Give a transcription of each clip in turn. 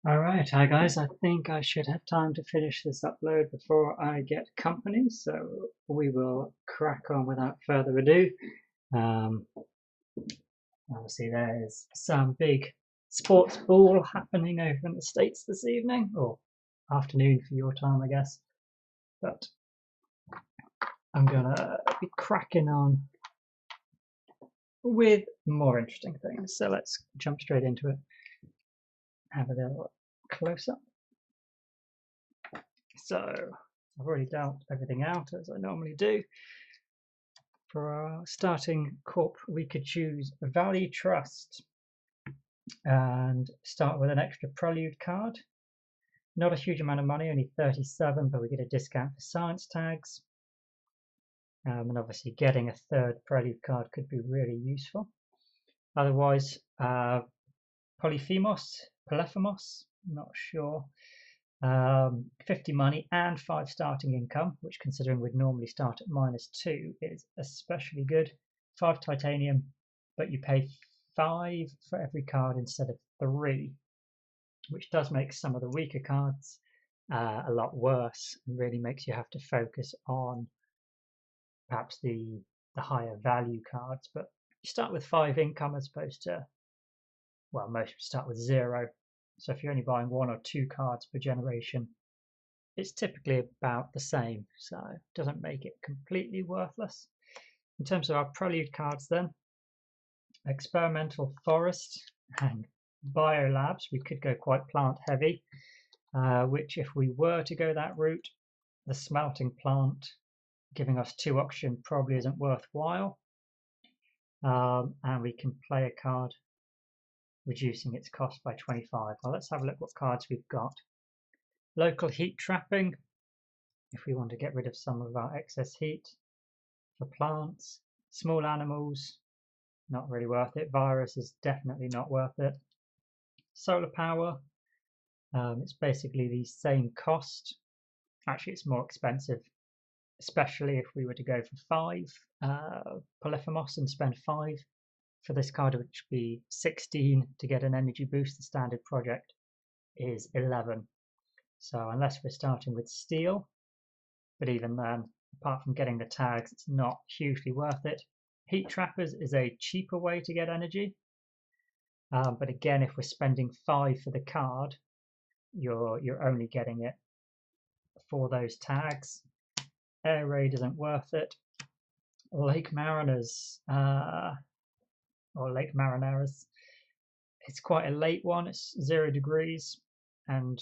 Alright, hi guys, I think I should have time to finish this upload before I get company, so we will crack on without further ado. Um, Obviously there's some big sports ball happening over in the States this evening, or afternoon for your time I guess, but I'm gonna be cracking on with more interesting things, so let's jump straight into it. Have a little close up. So I've already dealt everything out as I normally do. For our starting corp, we could choose Value Trust and start with an extra Prelude card. Not a huge amount of money, only 37, but we get a discount for science tags. And obviously getting a third Prelude card could be really useful. Otherwise, Polyphemos, not sure. 50 money and 5 starting income, which considering we'd normally start at -2 is especially good. 5 titanium, but you pay 5 for every card instead of 3, which does make some of the weaker cards a lot worse and really makes you have to focus on perhaps the higher value cards. But you start with 5 income as opposed to, well, most start with 0. So if you're only buying 1 or 2 cards per generation, it's typically about the same, so it doesn't make it completely worthless. In terms of our Prelude cards then, Experimental Forest and Biolabs, we could go quite plant heavy, which if we were to go that route, the Smelting Plant giving us 2 oxygen probably isn't worthwhile. And we can play a card reducing its cost by 25. Well, let's have a look what cards we've got. Local Heat Trapping, if we want to get rid of some of our excess heat. For plants, small animals, not really worth it. Virus is definitely not worth it. Solar power, it's basically the same cost. Actually, it's more expensive, especially if we were to go for 5 Polyphemos and spend 5 for this card, which would be 16 to get an energy boost. The standard project is 11. So unless we're starting with steel, but even then, apart from getting the tags, it's not hugely worth it. Heat trappers is a cheaper way to get energy, but again, if we're spending 5 for the card, you're only getting it for those tags. Air raid isn't worth it. Lake Mariners or Lake Marineras, it's quite a late one. It's 0 degrees, and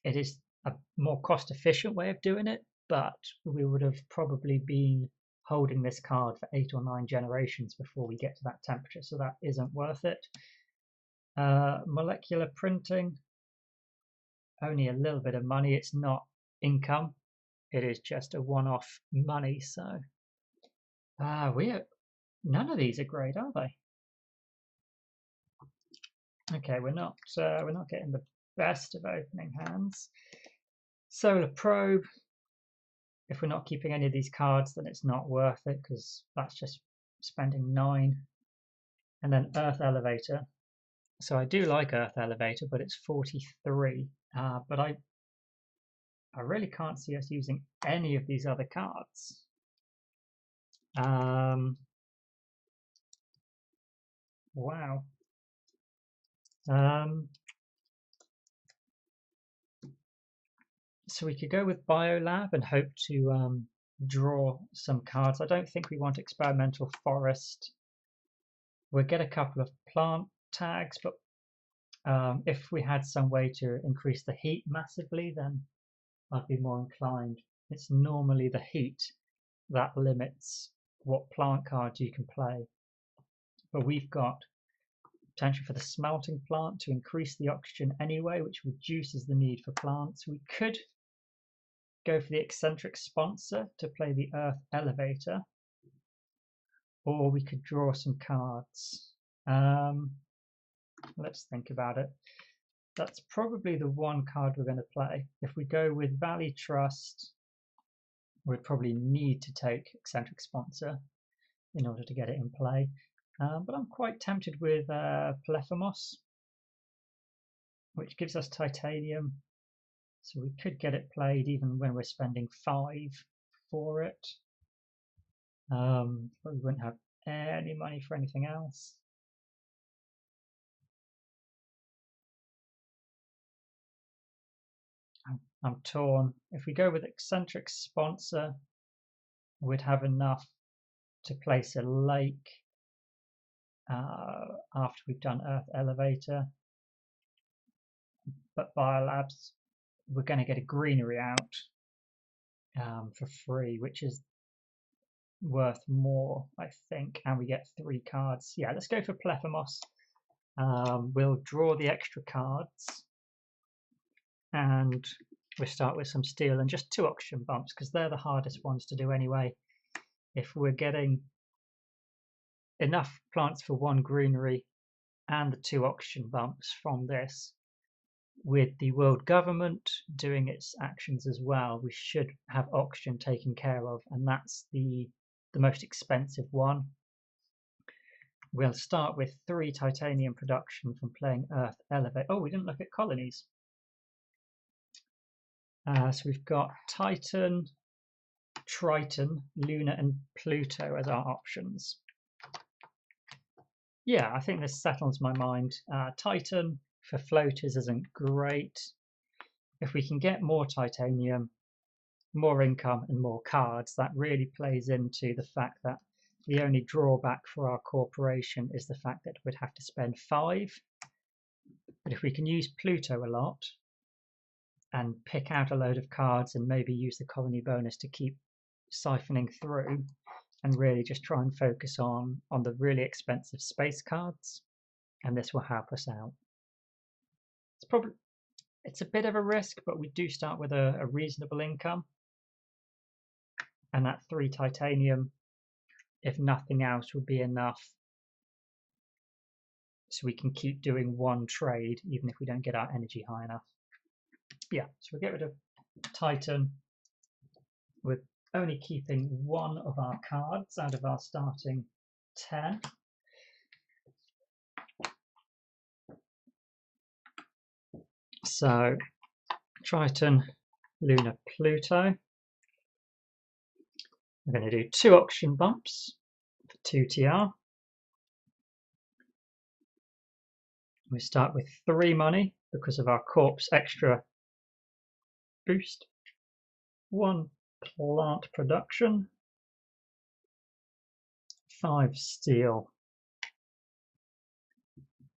it is a more cost efficient way of doing it, but we would have probably been holding this card for 8 or 9 generations before we get to that temperature, so that isn't worth it. Molecular printing, only a little bit of money. It's not income, it is just a one-off money. So none of these are great, are they? Okay, we're not getting the best of opening hands. Solar probe, if we're not keeping any of these cards, then it's not worth it because that's just spending 9. And then Earth Elevator. So I do like Earth Elevator, but it's 43. But I really can't see us using any of these other cards. Wow. So we could go with Biolab and hope to draw some cards. I don't think we want Experimental Forest. We'll get a couple of plant tags, but if we had some way to increase the heat massively, then I'd be more inclined. It's normally the heat that limits what plant cards you can play. But we've got potential for the Smelting Plant to increase the oxygen anyway, which reduces the need for plants. We could go for the Eccentric Sponsor to play the Earth Elevator, or we could draw some cards. Let's think about it. That's probably the one card we're going to play. If we go with Valley Trust, we'd probably need to take Eccentric Sponsor in order to get it in play. But I'm quite tempted with Polyphemos. which gives us titanium. So we could get it played even when we're spending 5 for it. But we wouldn't have any money for anything else. I'm torn. If we go with eccentric sponsor, we'd have enough to place a lake after we've done Earth Elevator. But Biolabs, we're going to get a greenery out for free, which is worth more, I think, and we get 3 cards. Yeah, let's go for Plephamos. We'll draw the extra cards, and we'll start with some steel and just 2 oxygen bumps, because they're the hardest ones to do anyway. If we're getting enough plants for 1 greenery and the 2 oxygen bumps from this, with the world government doing its actions as well, we should have oxygen taken care of, and that's the most expensive one. We'll start with 3 titanium production from playing Earth Elevate. Oh, we didn't look at colonies. So we've got Titan, Triton, Luna and Pluto as our options. Yeah, I think this settles my mind. Titan for floaters isn't great. If we can get more titanium, more income and more cards, that really plays into the fact that the only drawback for our corporation is the fact that we'd have to spend 5. But if we can use Pluto a lot and pick out a load of cards and maybe use the colony bonus to keep siphoning through and really just try and focus on the really expensive space cards, and this will help us out. It's a bit of a risk, but we do start with a reasonable income, and that 3 titanium, if nothing else, would be enough so we can keep doing 1 trade even if we don't get our energy high enough. Yeah, so we'll get rid of Titan with only keeping 1 of our cards out of our starting 10. So Triton, Luna, Pluto. I'm going to do 2 auction bumps for 2 TR. We start with 3 money because of our corpse extra boost. 1 plant production. 5 steel.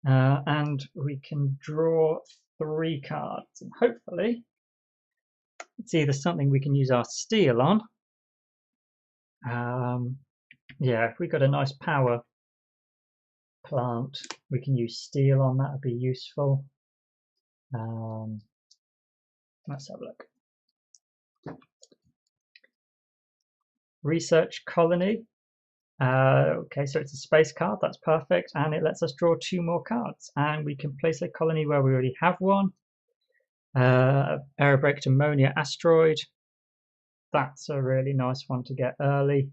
And we can draw 3 cards, and hopefully it's either something we can use our steel on. Yeah, if we got a nice power plant we can use steel on, that would be useful. Let's have a look. Research colony. Okay, so it's a space card, that's perfect, and it lets us draw 2 more cards, and we can place a colony where we already have one. Aerobraked ammonia asteroid, that's a really nice one to get early.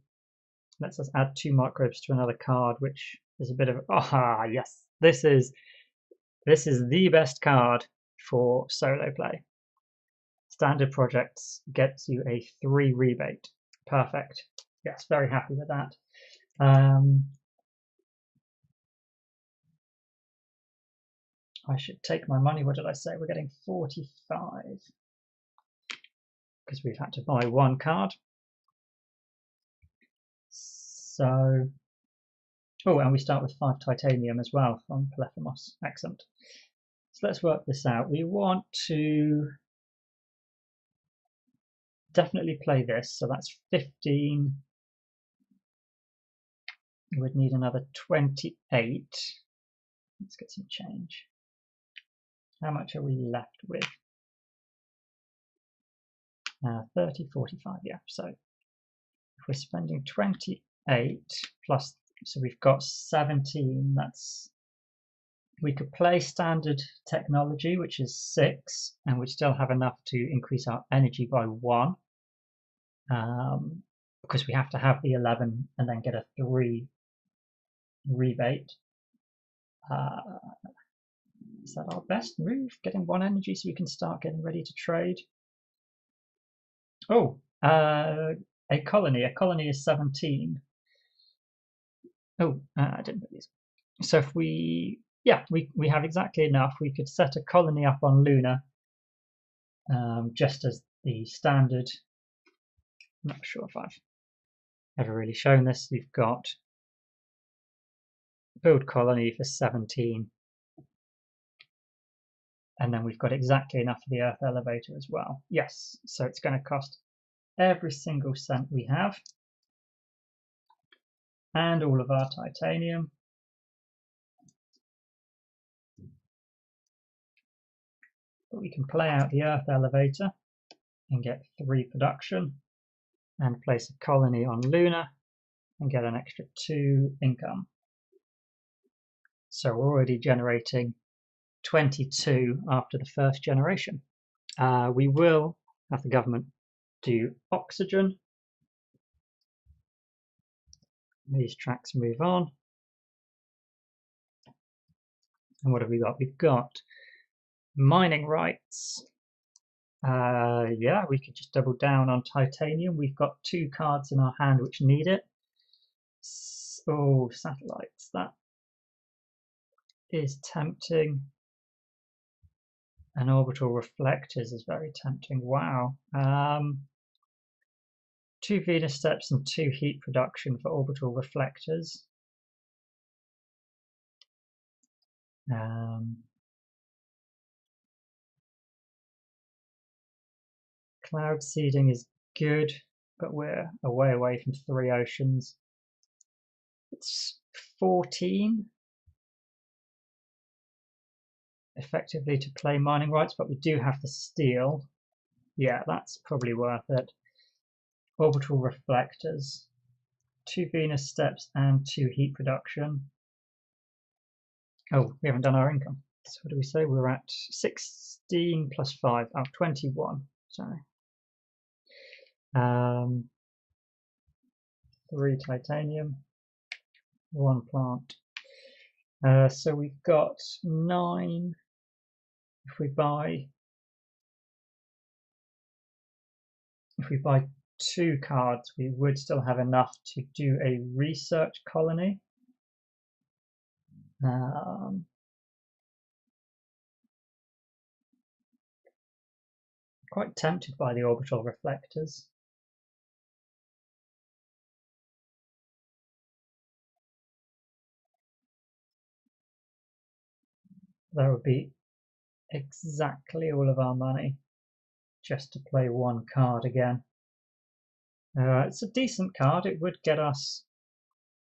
Lets us add 2 microbes to another card, which is a bit of yes, this is the best card for solo play. Standard projects gets you a 3 rebate. Perfect. Yes, very happy with that. I should take my money. What did I say? We're getting 45 because we've had to buy 1 card. So, oh, and we start with 5 titanium as well from Plephamos. Excellent. So let's work this out. We want to definitely play this. So that's 15. We'd need another 28. Let's get some change. How much are we left with? 30, 45, yeah. So if we're spending 28 plus, so we've got 17, we could play standard technology, which is 6, and we'd still have enough to increase our energy by 1. Because we have to have the 11 and then get a 3 rebate. Is that our best move? Getting 1 energy so we can start getting ready to trade. Oh, a colony. A colony is 17. Oh, I didn't put these. So if we have exactly enough. We could set a colony up on Luna, just as the standard. I'm not sure if I've ever really shown this. You've got build colony for 17, and then we've got exactly enough for the Earth elevator as well. Yes, so it's going to cost every single cent we have, and all of our titanium. But we can play out the Earth elevator and get 3 production, and place a colony on Luna and get an extra 2 income. So we're already generating 22 after the first generation. We will have the government do oxygen. These tracks move on. And what have we got? We've got mining rights. Yeah, we could just double down on titanium. We've got 2 cards in our hand which need it. Oh, satellites. That is tempting. And orbital reflectors is very tempting. Wow. 2 Venus steps and 2 heat production for orbital reflectors. Cloud seeding is good, but we're away from 3 oceans. It's 14 effectively to play mining rights, but we do have the steel. Yeah, that's probably worth it. Orbital reflectors, 2 Venus steps and 2 heat production. Oh, we haven't done our income. So what do we say? We're at 16 plus 5. Oh, 21. Sorry. 3 titanium, 1 plant. So we've got 9. If we buy 2 cards, we would still have enough to do a research colony. Quite tempted by the orbital reflectors. That would be exactly all of our money just to play 1 card again. It's a decent card. It would get us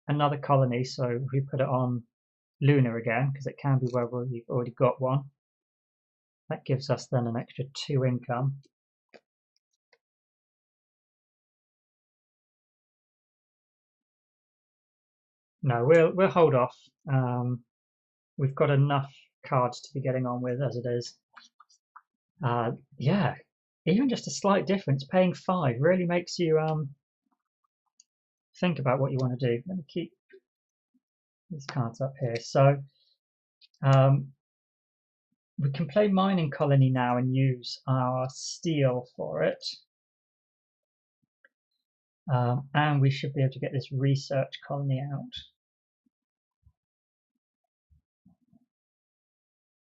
another colony, so if we put it on Luna again, because it can be where we've already got one, that gives us then an extra 2 income. No, we'll hold off. We've got enough cards to be getting on with as it is. Yeah, even just a slight difference, paying 5 really makes you think about what you want to do. Let me keep these cards up here. So we can play mining colony now and use our steel for it. And we should be able to get this research colony out.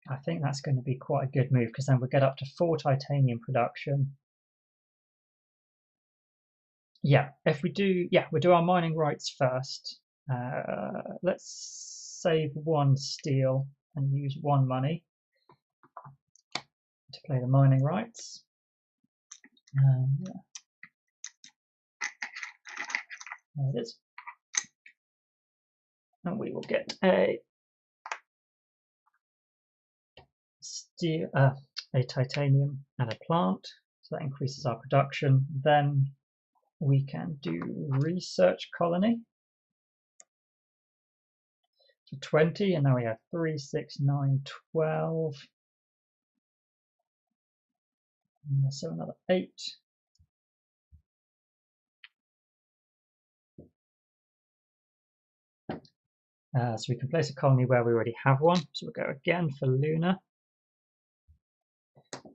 I think that's going to be quite a good move, because then we'll get up to 4 titanium production. Yeah, if we do, we'll do our mining rights first. Let's save 1 steel and use 1 money to play the mining rights. There it is. And we will get a steel, a titanium and a plant. So that increases our production. Then we can do research colony for 20, and now we have 3, 6, 9, 12. So another 8. So we can place a colony where we already have one. So we'll go again for Luna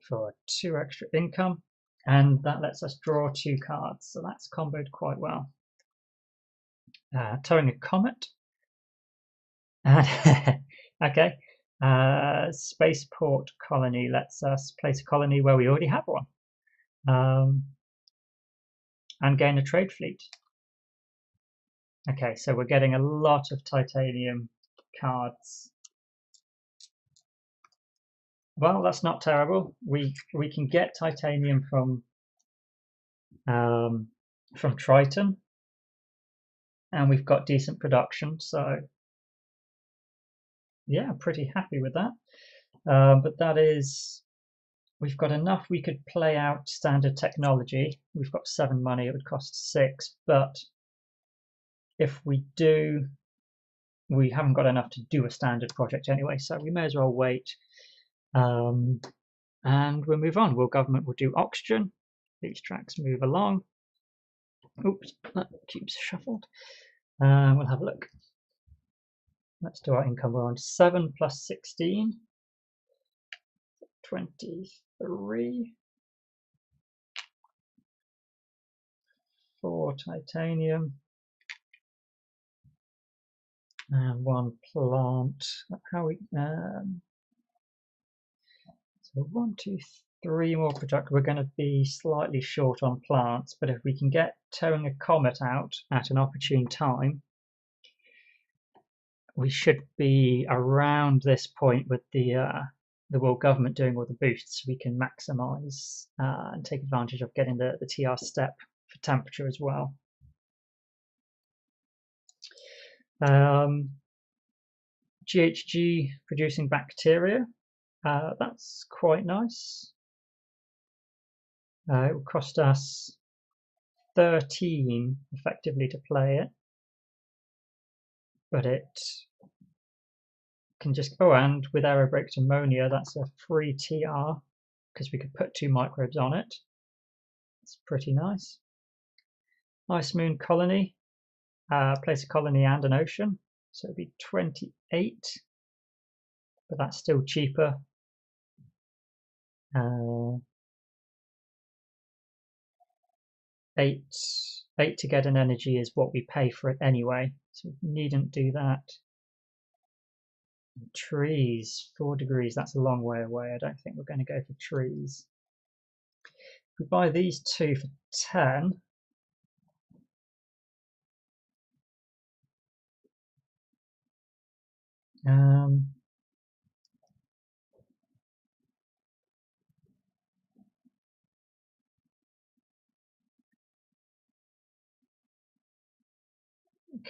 for 2 extra income, and that lets us draw 2 cards. So that's comboed quite well. Towing a Comet. Okay. Spaceport Colony lets us place a colony where we already have one. And gain a trade fleet. Okay, so we're getting a lot of titanium cards. Well, that's not terrible. We can get titanium from Triton, and we've got decent production, so yeah, pretty happy with that. But that is, we've got enough. We could play out standard technology. We've got 7 money. It would cost 6, but if we do, we haven't got enough to do a standard project anyway, so we may as well wait. And we'll move on. Government will do oxygen. These tracks move along. Oops, that cube's shuffled. We'll have a look. Let's do our income. We're on 7 plus 16. 23. 4 titanium. And 1 plant. How we so 1, 2, 3 more product. We're going to be slightly short on plants, but if we can get Towing a Comet out at an opportune time, we should be around this point with the world government doing all the boosts. We can maximize and take advantage of getting the TR step for temperature as well. GHG producing bacteria. That's quite nice. It will cost us 13 effectively to play it, but it can just and with aerobraked ammonia, that's a free TR because we could put 2 microbes on it. It's pretty nice. Ice Moon Colony, place a colony and an ocean, so it'd be 28, but that's still cheaper. 8 to get an energy is what we pay for it anyway, so we needn't do that. Trees, 4 degrees, that's a long way away. I don't think we're going to go for trees. If we buy these 2 for 10,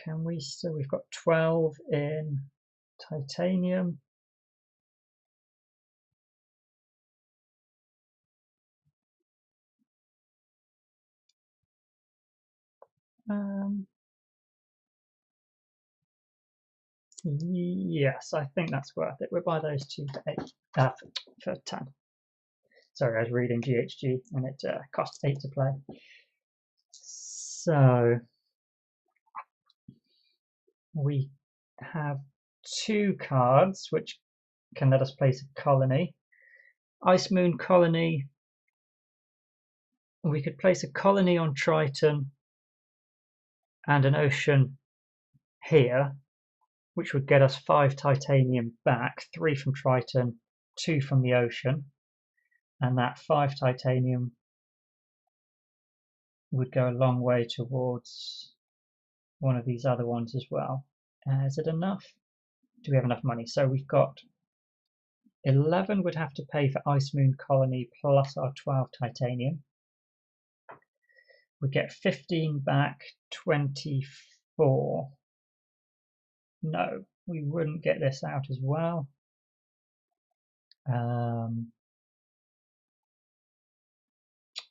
can we still, we've got 12 in titanium. Yes, I think that's worth it. We'll buy those 2 for 8, for 10. Sorry, I was reading GHG and it costs 8 to play. So we have 2 cards which can let us place a colony. Ice Moon Colony. We could place a colony on Triton and an ocean here, which would get us 5 titanium back, 3 from Triton, 2 from the ocean, and that 5 titanium would go a long way towards one of these other ones as well. Is it enough? Do we have enough money? So we've got 11 would have to pay for Ice Moon Colony plus our 12 titanium. We get 15 back, 24. No, we wouldn't get this out as well.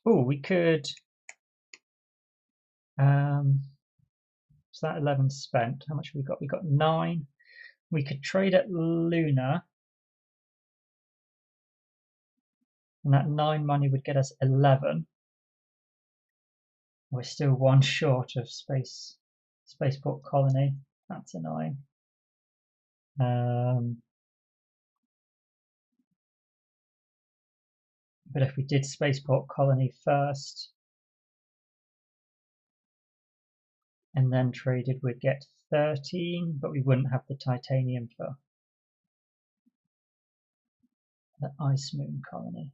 Oh, we could. So that 11 spent. How much have we got? We got 9. We could trade at Luna, and that 9 money would get us 11. We're still 1 short of Spaceport Colony. That's annoying. But if we did Spaceport Colony first and then traded, we'd get 13, but we wouldn't have the titanium for the Ice Moon Colony.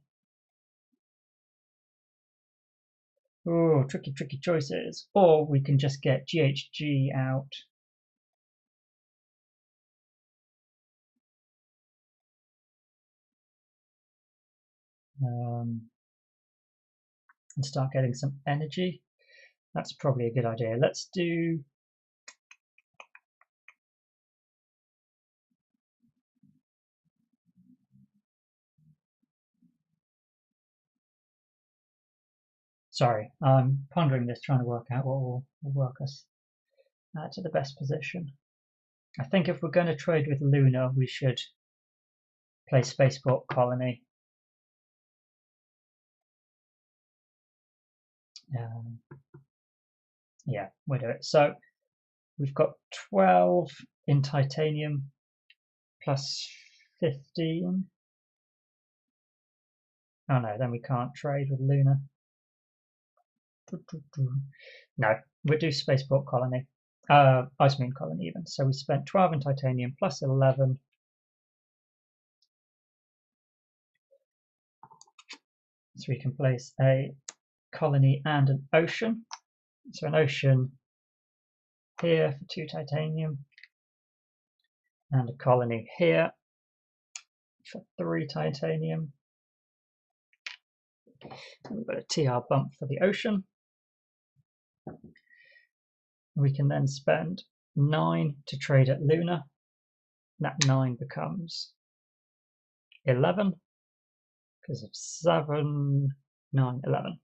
Oh, tricky choices. Or we can just get GHG out. And start getting some energy. That's probably a good idea. Let's do sorry, I'm pondering this, trying to work out what will work us to the best position. I think if we're going to trade with Luna, we should play Spaceport Colony. Yeah, we'll do it. So we've got 12 in titanium plus 15. Oh no, then we can't trade with Luna. No, we'll do Spaceport Colony. Ice Moon Colony even. So we spent 12 in titanium plus 11. So we can place a colony and an ocean. So an ocean here for 2 titanium and a colony here for 3 titanium. And we've got a TR bump for the ocean. We can then spend 9 to trade at Luna. That 9 becomes 11 because of 7, 9, 11.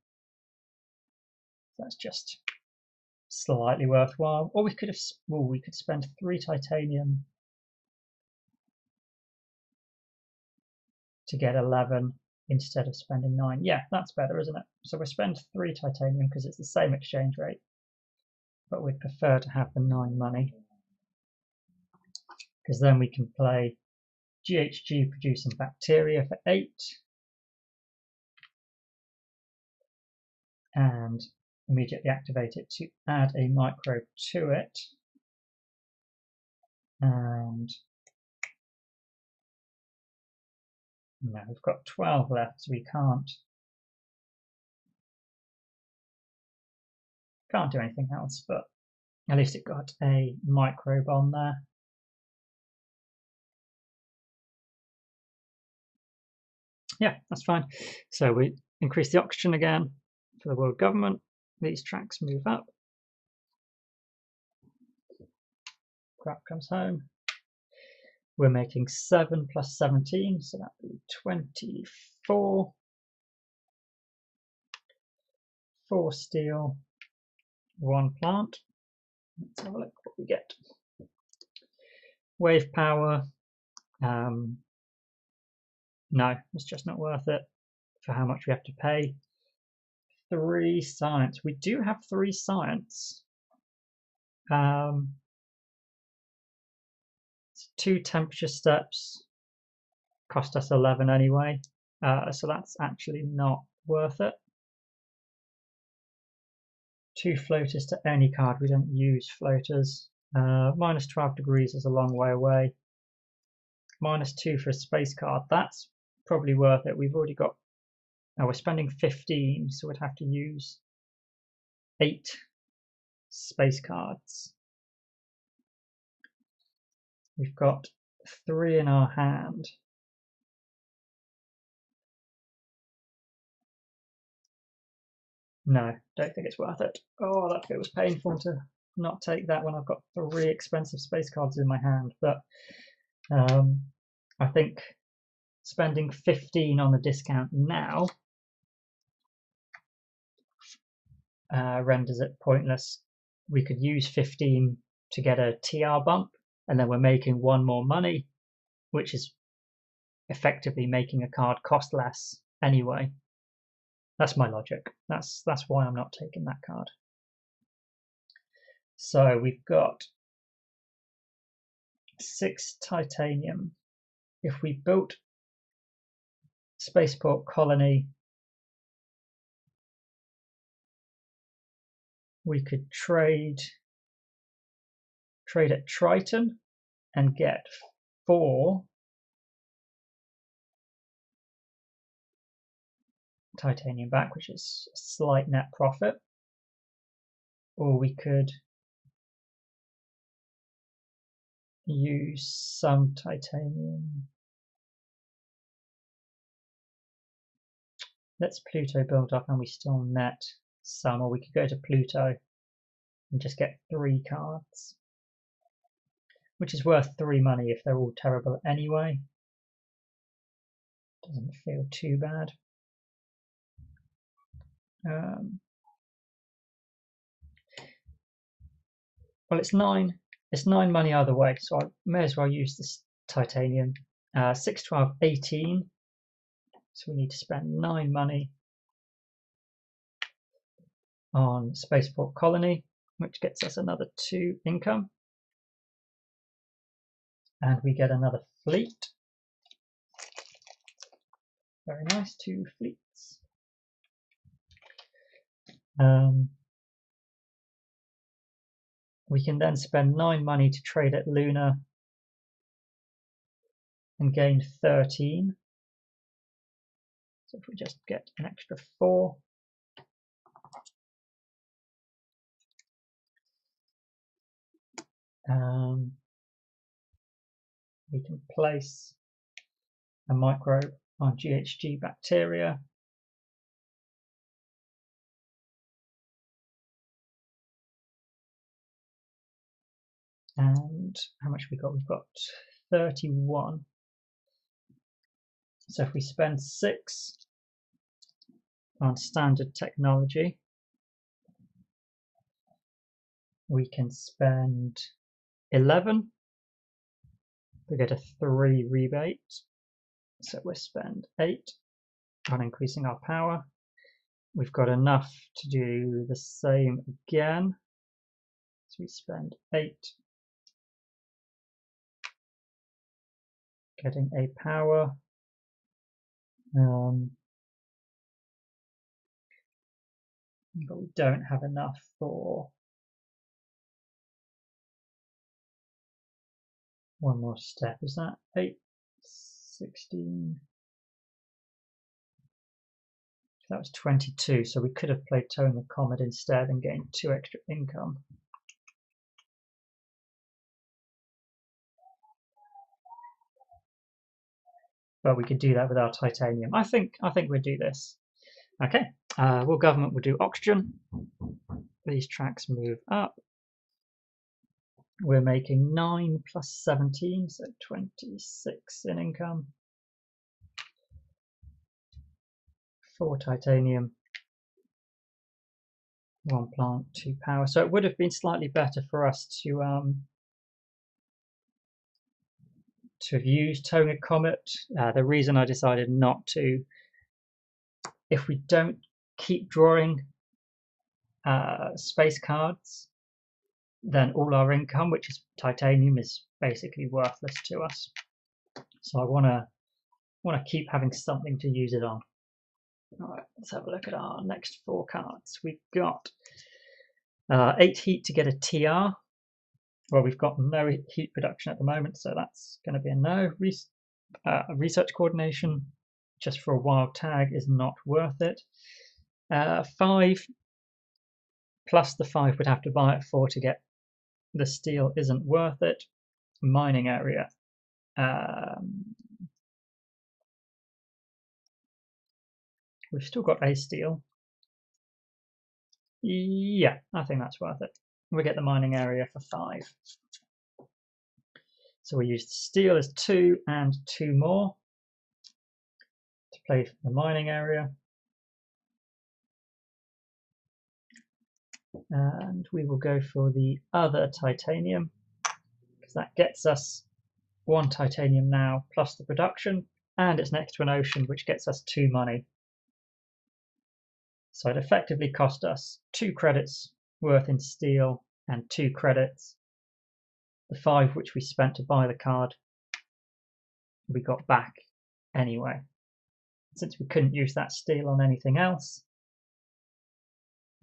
That's just slightly worthwhile. Or we could have, well, we could spend 3 titanium to get 11 instead of spending 9. Yeah, that's better, isn't it? So we'll spend 3 titanium because it's the same exchange rate, but we'd prefer to have the 9 money because then we can play GHG producing bacteria for 8 and immediately activate it to add a microbe to it. And no, we've got 12 left, so we can't do anything else, but at least it got a microbe on there. Yeah, that's fine. So we increase the oxygen again for the world government. These tracks move up. Crap comes home. We're making 7 plus 17, so that would be 24. 4 steel, 1 plant. Let's have a look what we get. Wave power. No, it's just not worth it for how much we have to pay. 3 science. We do have 3 science. 2 temperature steps cost us 11 anyway, so that's actually not worth it. 2 floaters to any card. We don't use floaters. Minus 12 degrees is a long way away. Minus 2 for a space card. That's probably worth it. We've already got. We're spending 15, so we'd have to use 8 space cards. We've got 3 in our hand. No, don't think it's worth it. Oh, that feels painful to not take that when I've got 3 expensive space cards in my hand. But I think spending 15 on the discount now renders it pointless. We could use 15 to get a TR bump, and then we're making 1 more money, which is effectively making a card cost less anyway. That's my logic. That's why I'm not taking that card. So we've got 6 titanium. If we built spaceport colony, we could trade at Triton and get 4 titanium back, which is a slight net profit. Or we could use some titanium. Let's Pluto build up and we still net some, or we could go to Pluto and just get 3 cards, which is worth 3 money if they're all terrible anyway. Doesn't feel too bad. Well, it's 9 money either way, so I may as well use this titanium. 6, 12, 18. So we need to spend 9 money on Spaceport Colony, which gets us another 2 income. And we get another fleet. Very nice, 2 fleets. We can then spend 9 money to trade at Luna and gain 13. So if we just get an extra 4. We can place a microbe on GHG bacteria. And how much have we got? We've got 31. So if we spend 6 on standard technology, we can spend 11. We get a 3 rebate. So we'll spend 8 on increasing our power. We've got enough to do the same again. So we spend 8. Getting a power. But we don't have enough for one more step. Is that 8, 16? That was 22, so we could have played Tone the Comet instead and gained 2 extra income. But we could do that with our titanium. I think we'll do this. Okay, world government will do oxygen. These tracks move up. We're making 9 plus 17, so 26 in income. 4 titanium, 1 plant, 2 power. So it would have been slightly better for us to have used Tone the Comet. The reason I decided not to, if we don't keep drawing space cards, then all our income, which is titanium, is basically worthless to us. So I want to keep having something to use it on. All right, let's have a look at our next 4 cards. We've got 8 heat to get a TR. Well, we've got no heat production at the moment, so that's going to be a no. Research coordination, just for a wild tag, is not worth it. 5 plus the 5 we'd have to buy at 4 to get the steel isn't worth it. Mining area. We've still got a steel. Yeah, I think that's worth it. We get the mining area for 5. So we use the steel as 2 and 2 more to play for the mining area. And we will go for the other titanium, because that gets us 1 titanium now plus the production, and it's next to an ocean, which gets us 2 money. So it effectively cost us 2 credits worth in steel and 2 credits the 5 which we spent to buy the card, we got back anyway. Since we couldn't use that steel on anything else,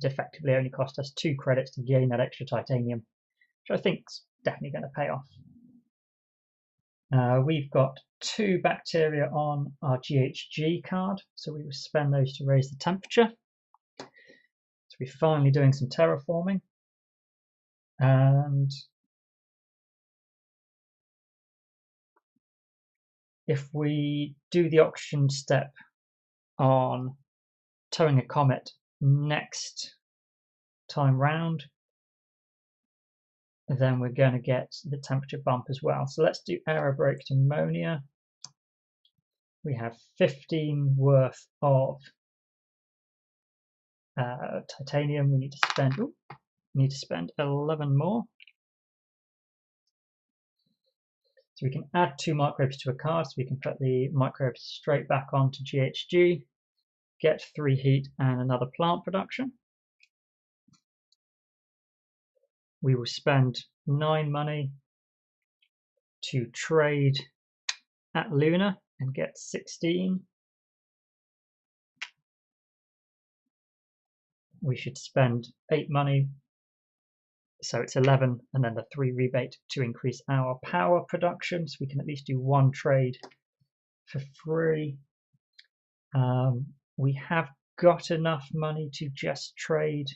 it effectively only cost us 2 credits to gain that extra titanium, which I think is definitely going to pay off. We've got 2 bacteria on our GHG card, so we will spend those to raise the temperature. So we're finally doing some terraforming. And if we do the oxygen step on towing a comet next time round, then we're going to get the temperature bump as well. So let's do aerobrake ammonia. We have 15 worth of titanium. We need to spend 11 more. So we can add 2 microbes to a card, so we can put the microbes straight back onto GHG, get 3 heat and another plant production. We will spend 9 money to trade at Luna and get 16. We should spend 8 money, so it's 11, and then the 3 rebate to increase our power production, so we can at least do 1 trade for free. We have got enough money to just trade.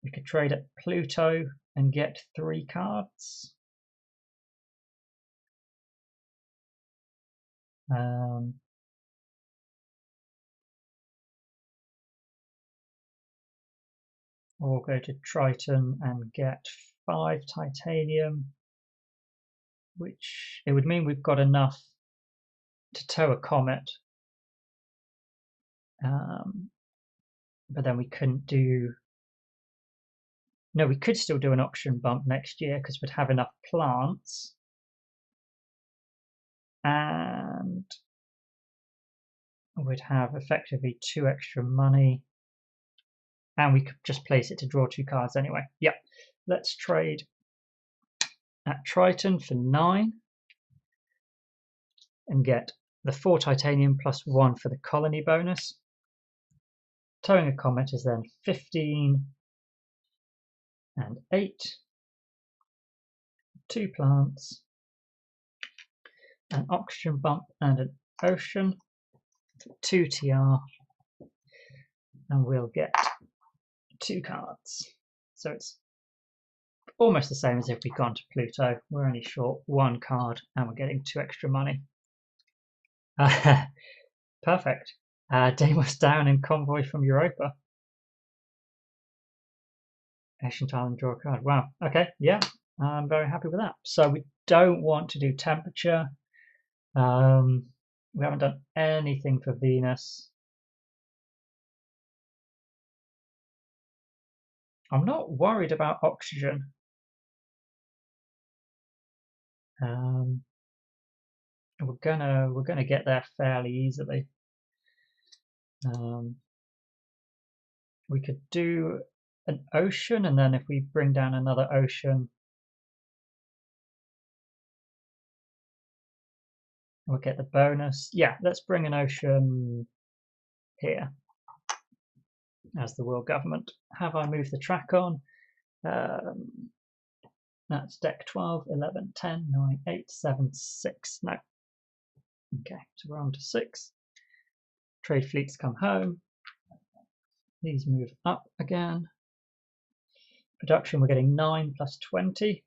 We could trade at Pluto and get 3 cards. Or go to Triton and get 5 titanium, which it would mean we've got enough to tow a comet. But then we couldn't do... No, we could still do an oxygen bump next year because we'd have enough plants. And we'd have effectively 2 extra money. And we could just place it to draw 2 cards anyway. Yep, let's trade at Triton for 9 and get the 4 titanium plus 1 for the colony bonus. Towing a comet is then 15 and 8, 2 plants, an oxygen bump and an ocean, 2 TR, and we'll get 2 cards. So it's almost the same as if we'd gone to Pluto. We're only short 1 card and we're getting 2 extra money. Perfect. Deimos down in convoy from Europa. Ancient Island, draw a card. Wow. Okay, yeah, I'm very happy with that. So we don't want to do temperature. We haven't done anything for Venus. I'm not worried about oxygen. We're gonna get there fairly easily. We could do an ocean, and then if we bring down another ocean, we'll get the bonus. Yeah, let's bring an ocean here as the world government. Have I moved the track on? That's deck 12, 11, 10, 9, 8, 7, 6. No. Okay, so we're on to 6. Trade fleets come home. These move up again. Production, we're getting 9 plus 20.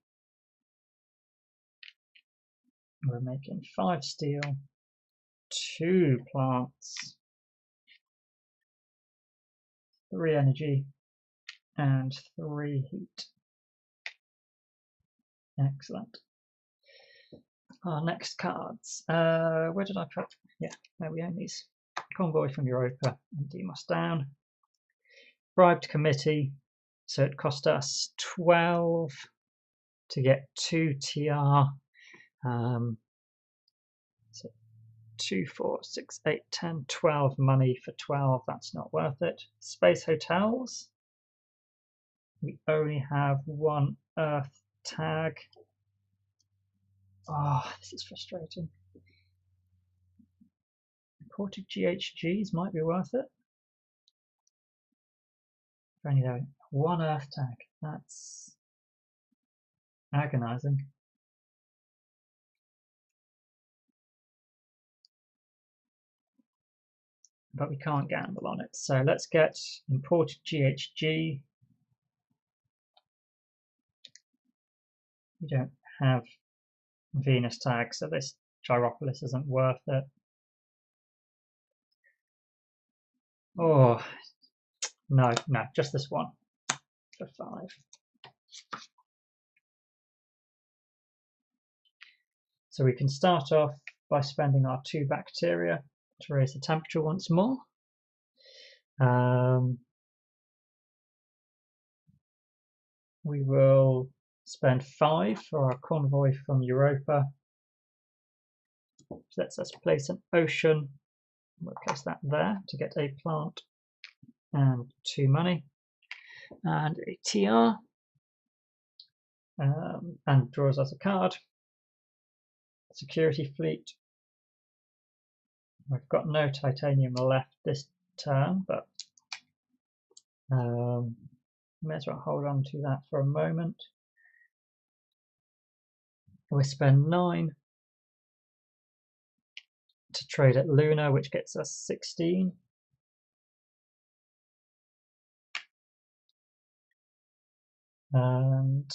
We're making 5 steel, 2 plants, 3 energy, and 3 heat. Excellent. Our next cards. Where did I put? Yeah, there we own these. Convoy from Europa and Deimos down. Bribed committee. So it cost us 12 to get 2 TR. So 2, 4, 6, 8, 10, 12 money for 12. That's not worth it. Space hotels. We only have 1 Earth tag. Oh, this is frustrating. Imported GHGs might be worth it. If only there one earth tag. That's agonizing. But we can't gamble on it. So let's get imported GHG. We don't have Venus tag, so this Gyropolis isn't worth it. Oh, no, just this one for 5. So we can start off by spending our 2 bacteria to raise the temperature once more. We will spend 5 for our convoy from Europa. So let's place an ocean. We'll place that there to get a plant and 2 money and a TR, and draws us a card. Security fleet. We've got no titanium left this turn, but may as well hold on to that for a moment. We spend 9 to trade at Luna, which gets us 16. And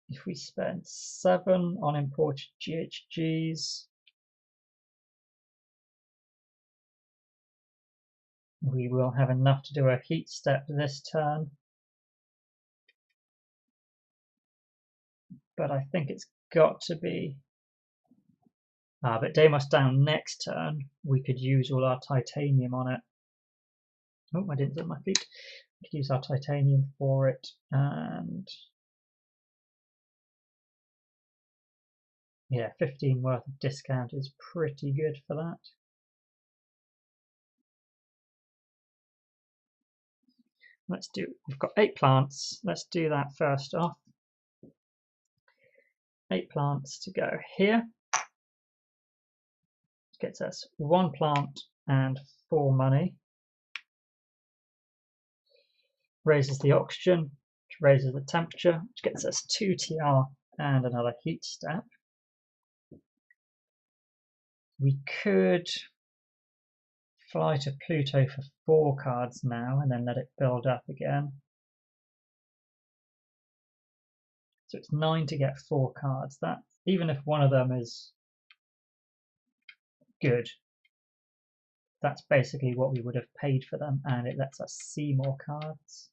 if we spend 7 on imported GHGs, we will have enough to do a heat step this turn. But I think it's got to be... but Deimos down next turn, we could use all our titanium on it. Oh, I didn't set my feet. We could use our titanium for it, and yeah, 15 worth of discount is pretty good for that. Let's do, we've got 8 plants. Let's do that first off. 8 plants to go here. Gets us 1 plant and 4 money. Raises the oxygen, which raises the temperature, which gets us 2 TR and another heat step. We could fly to Pluto for 4 cards now and then let it build up again. So it's 9 to get 4 cards. That, even if one of them is good, that's basically what we would have paid for them, and it lets us see more cards.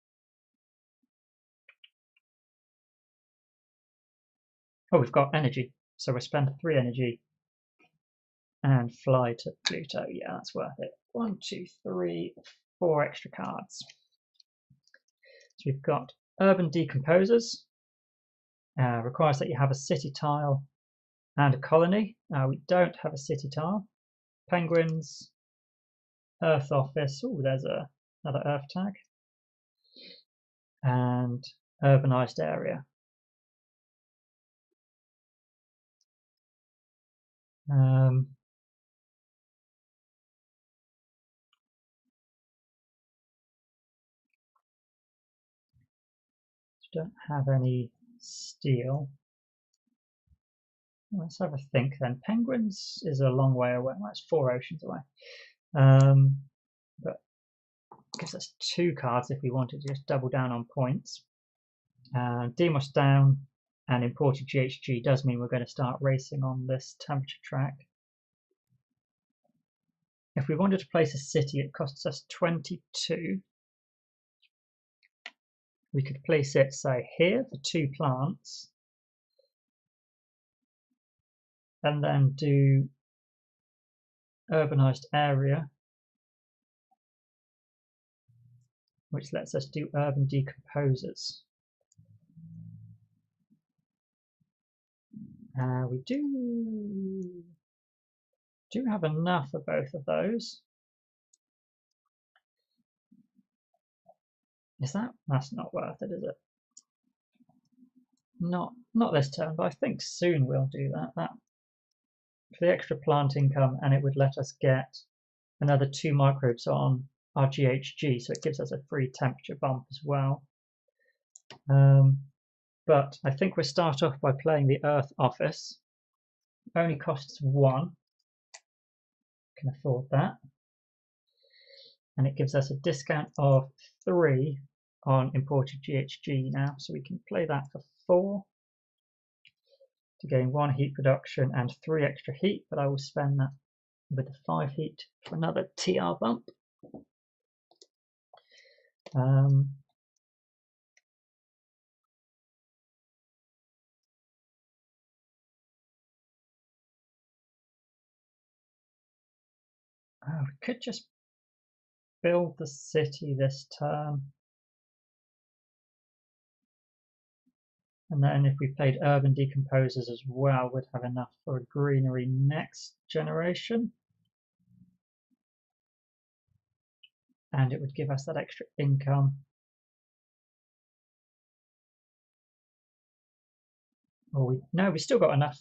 Oh, we've got energy, so we spend 3 energy and fly to Pluto. Yeah, that's worth it. 1, 2, 3, 4 extra cards. So we've got Urban Decomposers. Requires that you have a city tile and a colony. We don't have a city tile. Penguins, Earth Office. Oh, there's another Earth tag. And urbanized area. Don't have any steel. Let's have a think then. Penguins is a long way away. Well, it's 4 oceans away. But gives us 2 cards if we wanted to just double down on points. Deimos down and imported GHG does mean we're going to start racing on this temperature track. If we wanted to place a city, it costs us 22. We could place it, say, here for 2 plants, and then do urbanized area, which lets us do urban decomposers. We do have enough of both of those. That's not worth it, is it? Not this turn, but I think soon we'll do that. That for the extra plant income, and it would let us get another 2 microbes on our GHG, so it gives us a free temperature bump as well. But I think we'll start off by playing the Earth Office. It only costs 1. Can afford that. And it gives us a discount of 3 on imported GHG now, so we can play that for 4 to gain 1 heat production and 3 extra heat, but I will spend that with the 5 heat for another TR bump. We could just build the city this turn. And then if we played urban decomposers as well, we'd have enough for a greenery next generation. And it would give us that extra income. Oh, no, we still got enough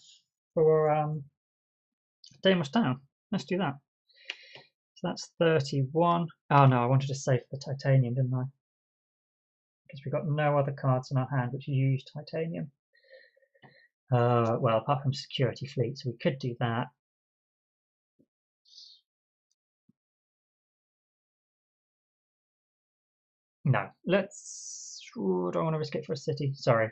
for Deimos Town. Let's do that. So that's 31. Oh no, I wanted to save the titanium, didn't I? Because we've got no other cards in our hand which use titanium. Well, apart from security fleet, so we could do that. No, let's. Ooh, don't want to risk it for a city. Sorry.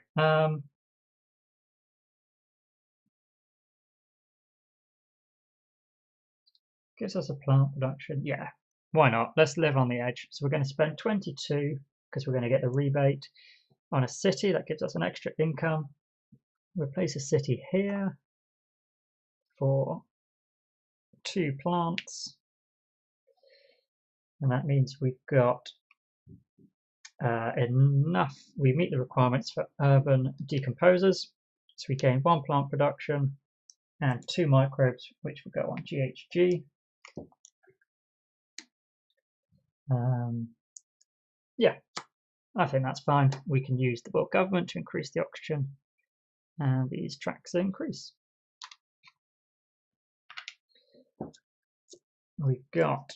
Gives us a plant production. Yeah, why not? Let's live on the edge. So we're going to spend 22 because we're going to get the rebate on a city. That gives us an extra income. We'll place a city here for 2 plants. And that means we've got enough. We meet the requirements for urban decomposers. So we gain 1 plant production and 2 microbes, which will go on GHG. Yeah, I think that's fine. We can use the world government to increase the oxygen, and these tracks increase. We've got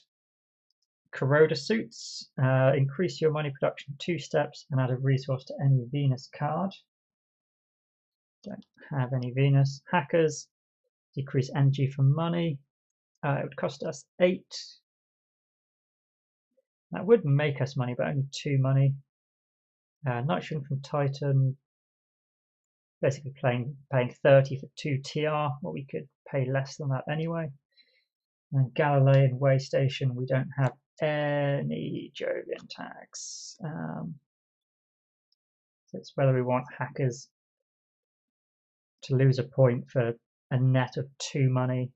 corroder suits, increase your money production 2 steps and add a resource to any Venus card. Don't have any Venus. Hackers, decrease energy from money. It would cost us 8. That would make us money, but only 2 money. Nitrogen from Titan, basically paying 30 for 2 TR, well, we could pay less than that anyway. And Galilean Way Station, we don't have any Jovian tags. So it's whether we want hackers to lose a point for a net of 2 money.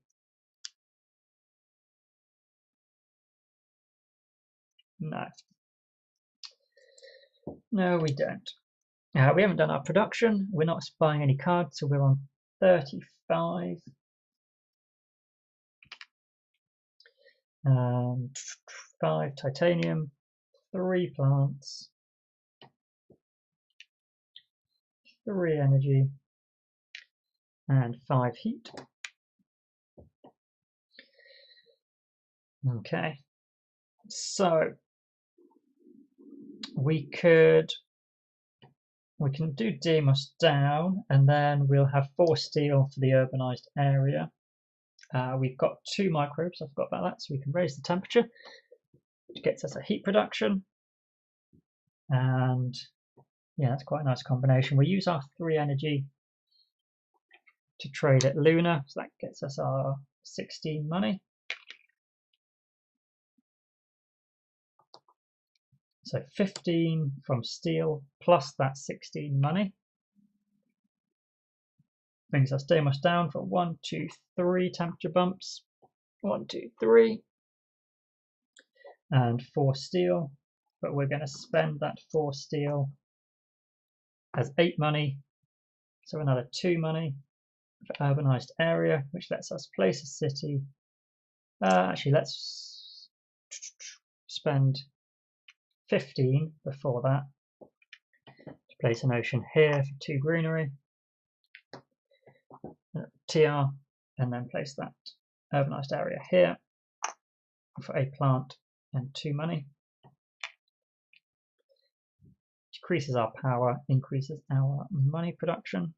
No, we don't. We haven't done our production. We're not buying any cards, so we're on 35. 5 titanium, 3 plants, 3 energy, and 5 heat. Okay, so we can do Deimos down, and then we'll have 4 steel for the urbanized area. We've got 2 microbes, I forgot about that, so we can raise the temperature, which gets us a heat production. And yeah, that's quite a nice combination. We'll use our 3 energy to trade at Luna, so that gets us our 16 money. So 15 from steel plus that 16 money brings us Deimos down for 1, 2, 3 temperature bumps. 1, 2, 3, and 4 steel. But we're going to spend that 4 steel as 8 money, so another 2 money for urbanized area, which lets us place a city. Actually, let's spend 15 before that to Place an ocean here for 2 greenery, TR, and then place that urbanized area here for a plant and 2 money. Decreases our power, increases our money production.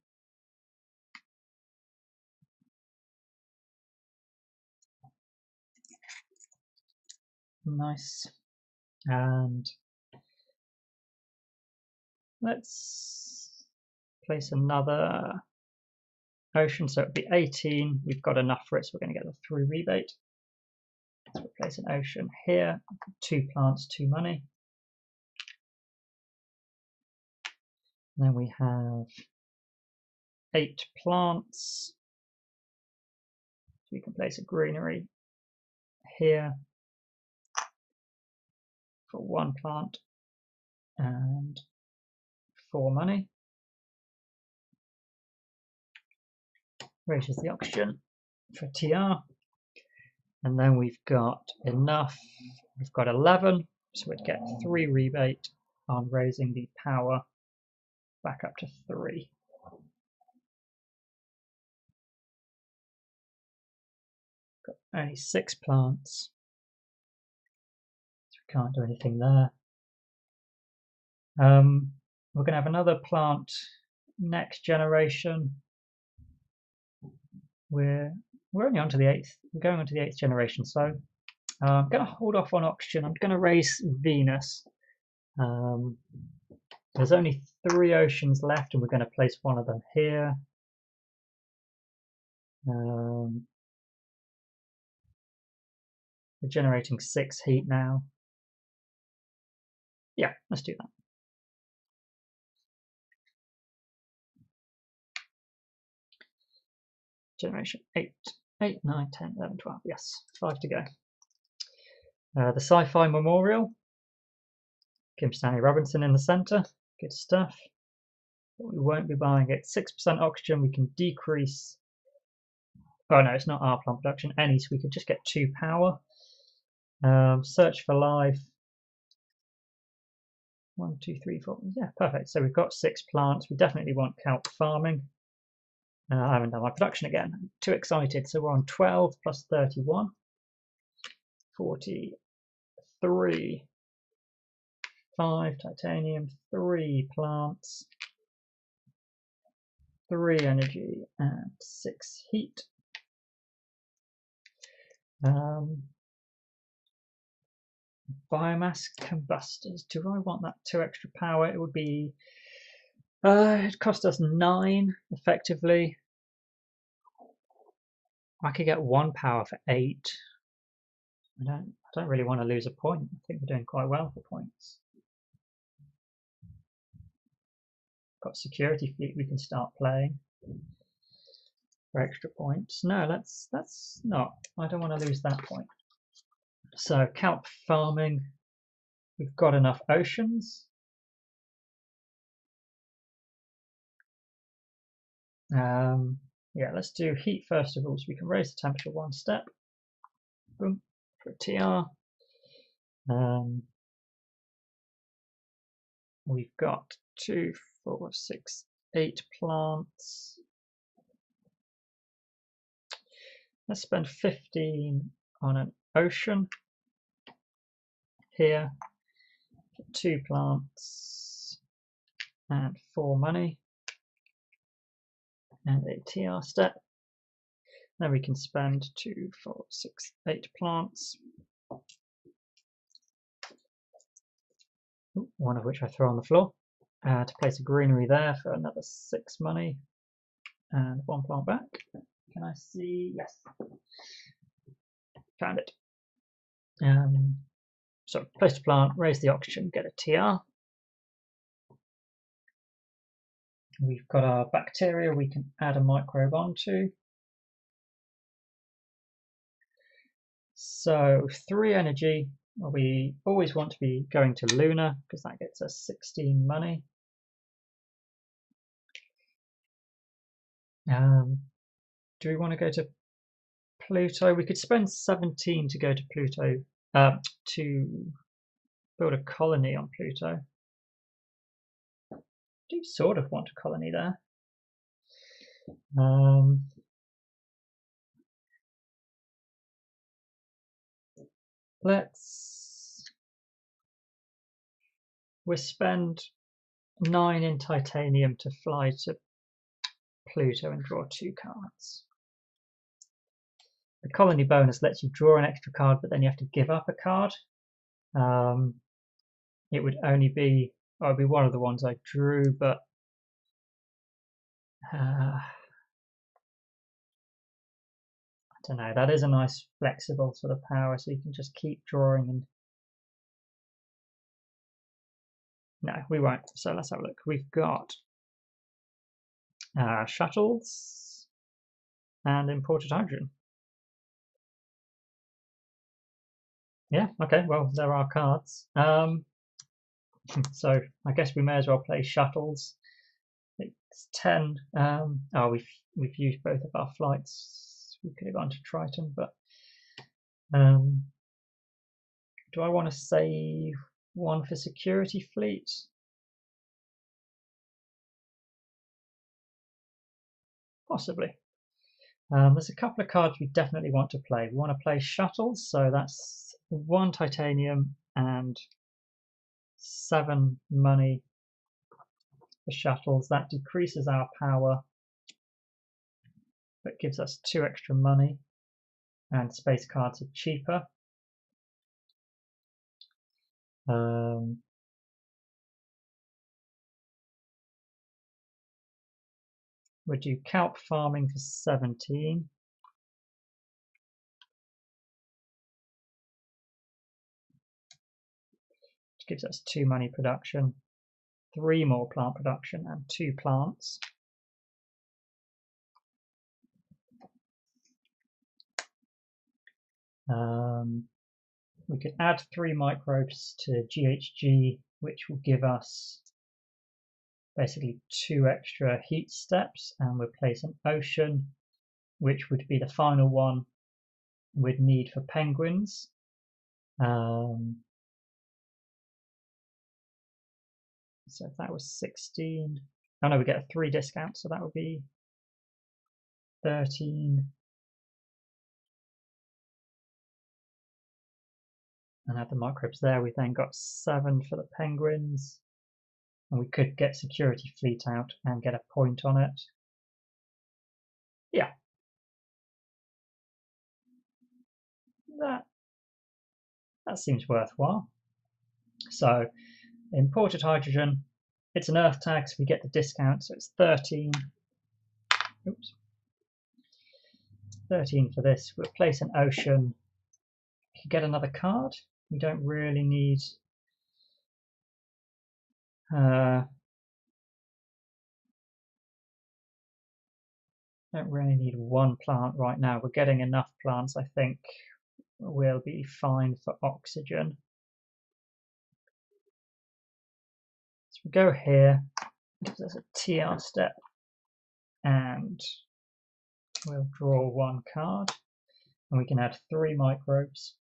Nice. And let's place another ocean, so it would be 18. We've got enough for it, so we're going to get a 3 rebate. So we'll place an ocean here, 2 plants, 2 money. And then we have 8 plants. So we can place a greenery here for 1 plant and 4 money. Raises the oxygen for TR. And then we've got enough. We've got 11, so we'd get 3 rebate on raising the power back up to 3. Got only 6 plants, so we can't do anything there. We're going to have another plant next generation. We're only on to the 8th. We're going on to the 8th generation, so I'm going to hold off on oxygen. I'm going to raise Venus. There's only 3 oceans left, and we're going to place one of them here. We're generating 6 heat now. Yeah, let's do that. Generation 8, 9, 10, 11, 12. Yes, 5 to go. The Sci-Fi Memorial. Kim Stanley Robinson in the centre. Good stuff. But we won't be buying it. 6% oxygen. We can decrease. Oh no, it's not our plant production. Any, so we could just get 2 power. Search for life. 1, 2, 3, 4. Yeah, perfect. So we've got 6 plants. We definitely want kelp farming. I haven't done my production again. I'm too excited. So we're on 12 plus 31. 43. 5 titanium, 3 plants, 3 energy, and 6 heat. Biomass combustors. Do I want that 2 extra power? It would be. It cost us 9 effectively. I could get 1 power for 8. I don't really want to lose a point. I think we're doing quite well for points. Got security fleet we can start playing for extra points. No, let's not. I don't want to lose that point. So kelp farming, we've got enough oceans. Yeah, let's do heat first of all, so we can raise the temperature 1 step. Boom, for TR. We've got 2, 4, 6, 8 plants. Let's spend 15 on an ocean here. 2 plants and 4 money and a TR step. Then we can spend 2, 4, 6, 8 plants. One of which I throw on the floor to place a greenery there for another 6 money and 1 plant back. Can I see? Yes. Found it. So place a plant, raise the oxygen, get a TR. We've got our bacteria we can add a microbe onto. So 3 energy. We always want to be going to Lunar because that gets us 16 money. Do we want to go to Pluto? We could spend 17 to go to Pluto to build a colony on Pluto. Do sort of want a colony there. We'll spend 9 in titanium to fly to Pluto and draw 2 cards. The colony bonus lets you draw an extra card, but then you have to give up a card. It would only be, it would be one of the ones I drew, but I don't know. That is a nice flexible sort of power, so you can just keep drawing. And no, we won't. So let's have a look. We've got shuttles and imported hydrogen. Yeah, okay, well, there are cards. So I guess we may as well play shuttles. It's 10. We've used both of our flights. We could have gone to Triton, but do I want to save one for security fleet? Possibly. There's a couple of cards we definitely want to play. We want to play shuttles, so that's 1 titanium and 7 money for shuttles. That decreases our power, but gives us 2 extra money, and space cards are cheaper. We'll do kelp farming for 17. Which gives us 2 money production, 3 more plant production, and 2 plants. We could add 3 microbes to GHG, which will give us basically 2 extra heat steps, and we'll place an ocean, which would be the final one we'd need for penguins. So if that was 16, oh no, we get a 3 discount, so that would be 13. And add the microbes there. We then got 7 for the penguins, and we could get security fleet out and get a point on it. Yeah, that seems worthwhile. So imported hydrogen, it's an earth tag, so we get the discount, so it's 13. Oops. 13 for this. We'll place an ocean. We can get another card. We don't really need one plant right now. We're getting enough plants. I think we'll be fine for oxygen. So we go here. There's a TR step, and we'll draw 1 card, and we can add 3 microbes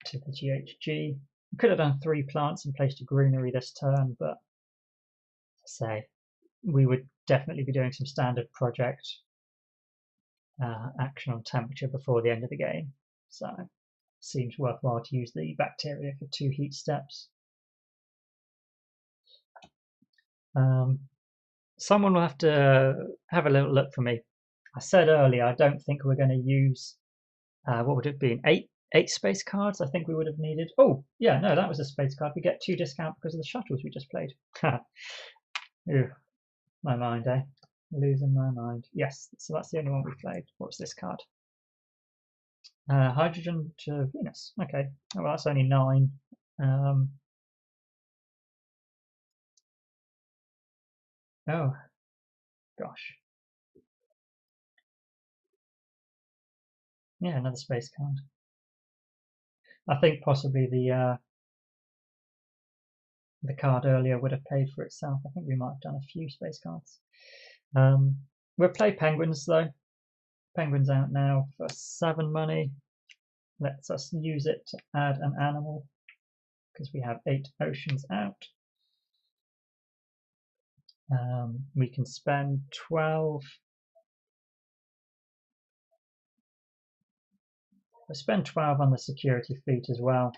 to the GHG. We could have done 3 plants and placed a greenery this turn, but say we would definitely be doing some standard project action on temperature before the end of the game, so it seems worthwhile to use the bacteria for 2 heat steps. Someone will have to have a little look for me. I said earlier I don't think we're going to use what would it be, 8 space cards I think we would have needed. Oh yeah, no, that was a space card. We get 2 discount because of the shuttles we just played. Ew, my mind, eh? Losing my mind. Yes, so that's the only one we played. What's this card? Hydrogen to Venus. Okay, well that's only 9. Oh gosh. Yeah, another space card. I think possibly the card earlier would have paid for itself. I think we might have done a few space cards. We'll play penguins though. Penguins out now for 7 money. Lets us use it to add an animal because we have 8 oceans out. We can spend 12. We'll spend 12 on the security fleet as well.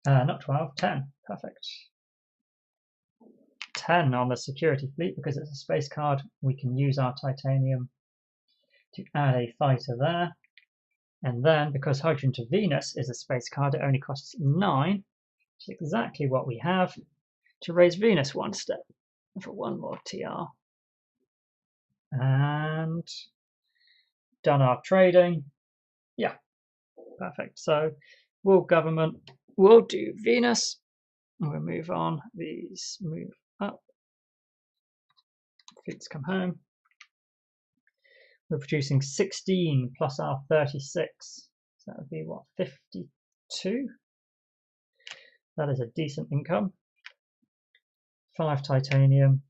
Not 12, 10. Perfect. 10 on the security fleet because it's a space card. We can use our titanium to add a fighter there. And then, because Hydrogen to Venus is a space card, it only costs 9, which is exactly what we have to raise Venus one step for one more TR. And done our trading. Yeah, perfect. So world government will do Venus. We'll move on. These move up. Fleets come home. We're producing 16 plus our 36. So that would be what, 52? That is a decent income. 5 titanium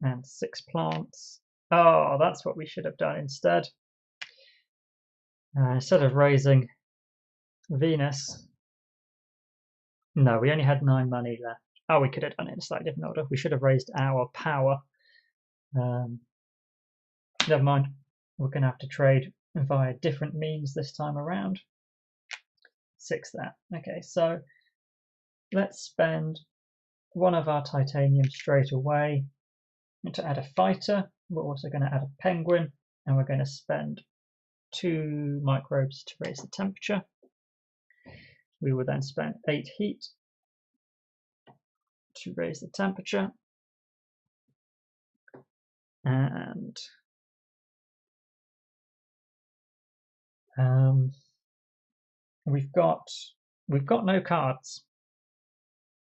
and 6 plants. Oh, that's what we should have done instead. Instead of raising Venus, no, we only had 9 money left. Oh, we could have done it in a slightly different order. We should have raised our power. Never mind. We're going to have to trade via different means this time around. 6 there. Okay, so let's spend one of our titanium straight away to add a fighter. We're also going to add a penguin, and we're going to spend 2 microbes to raise the temperature. We will then spend 8 heat to raise the temperature, and we've got no cards.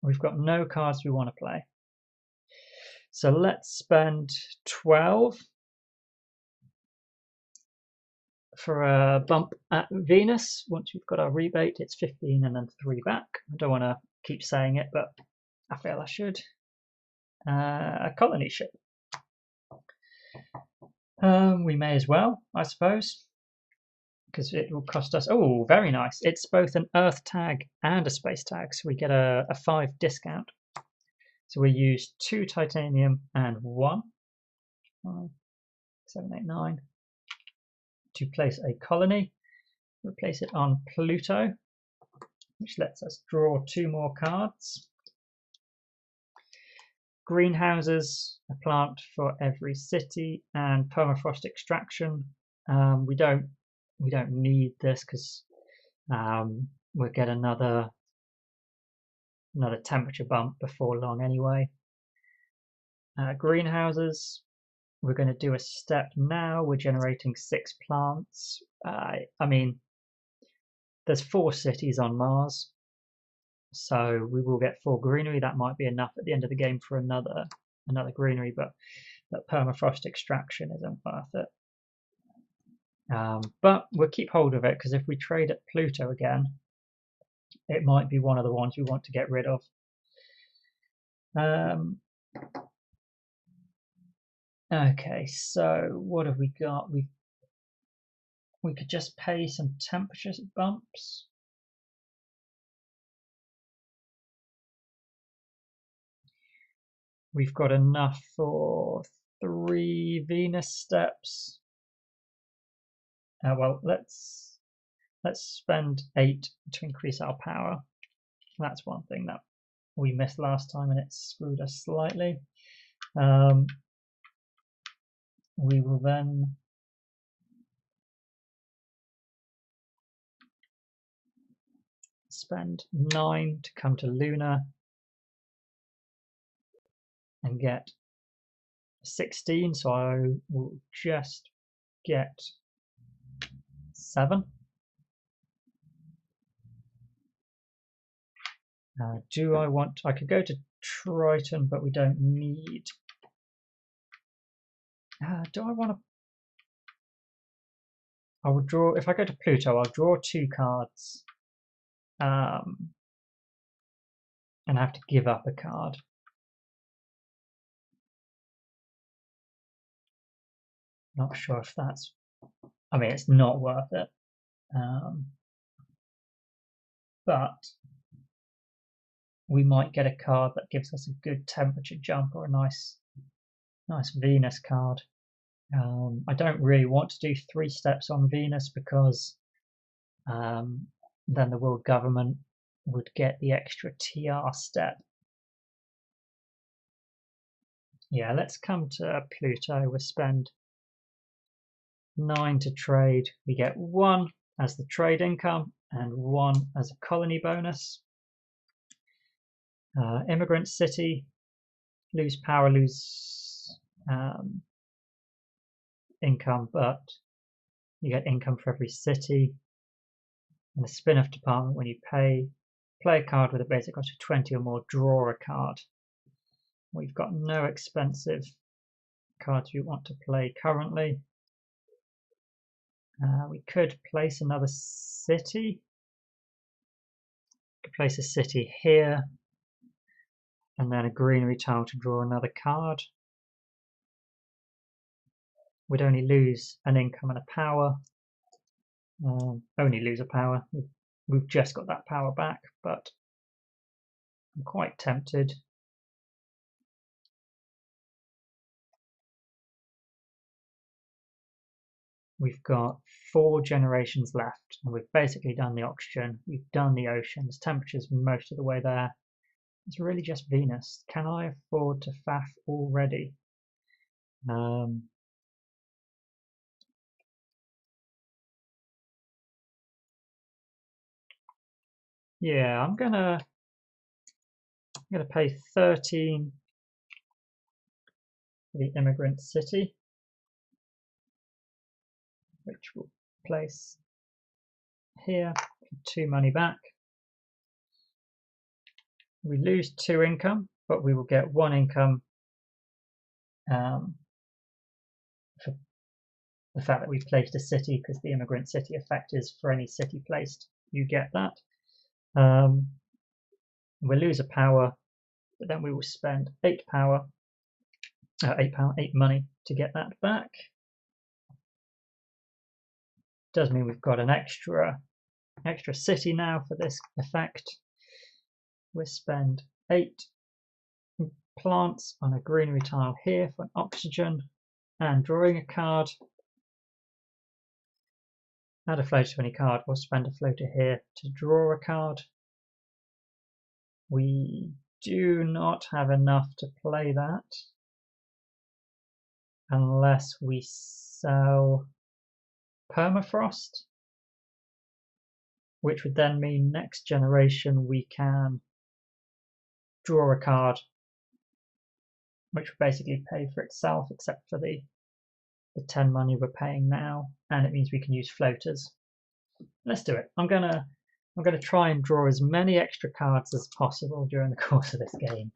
We've got no cards we want to play. So let's spend 12 for a bump at Venus. Once we've got our rebate, it's 15 and then 3 back. I don't want to keep saying it, but I feel I should. A colony ship. We may as well, I suppose, because it will cost us. Oh, very nice. It's both an Earth tag and a space tag, so we get a 5 discount. So we use 2 titanium and 1, 5, 7, 8, 9 to place a colony. We'll place it on Pluto, which lets us draw 2 more cards. Greenhouses, a plant for every city, and permafrost extraction. We don't need this because we'll get another temperature bump before long anyway. Greenhouses, we're going to do a step now. We're generating 6 plants. I mean, there's 4 cities on Mars, so we will get 4 greenery. That might be enough at the end of the game for another greenery, but that permafrost extraction isn't worth it. But we'll keep hold of it because if we trade at Pluto again, it might be one of the ones we want to get rid of. Okay, so what have we got? We could just pay some temperature bumps. We've got enough for 3 Venus steps. Well, let's spend 8 to increase our power. That's one thing that we missed last time, and it screwed us slightly. We will then spend 9 to come to Luna and get 16, so I will just get 7. Do I want... I could go to Triton, but we don't need... do I want to... I will draw... If I go to Pluto, I'll draw 2 cards. And have to give up a card. Not sure if that's... I mean, it's not worth it. But we might get a card that gives us a good temperature jump or a nice Venus card. I don't really want to do 3 steps on Venus because then the world government would get the extra TR step. Yeah, let's come to Pluto. We'll spend 9 to trade. We get 1 as the trade income and 1 as a colony bonus. Immigrant city, lose power, lose income, but you get income for every city. In the spin-off department, when you play a card with a basic cost of 20 or more, draw a card. We've got no expensive cards we want to play currently. We could place another city. We could place a city here, and then a greenery tile to draw another card. We'd only lose an income and a power. Only lose a power. We've just got that power back, but I'm quite tempted. We've got 4 generations left, and we've basically done the oxygen, we've done the oceans, temperature's most of the way there. It's really just Venus. Can I afford to faff already? Yeah, I'm gonna pay 13 for the immigrant city, which will place here for 2 money back. We lose 2 income, but we will get 1 income for the fact that we've placed a city, because the immigrant city effect is for any city placed, you get that. We'll lose a power, but then we will spend 8 money to get that back. Does mean we've got an extra city now for this effect. We'll spend 8 plants on a greenery tile here for an oxygen and drawing a card. Add a floater to any card, or spend a floater here to draw a card. We do not have enough to play that unless we sell permafrost, which would then mean next generation we can draw a card, which would basically pay for itself except for the 10 money we're paying now, and it means we can use floaters. Let's do it. I'm gonna try and draw as many extra cards as possible during the course of this game.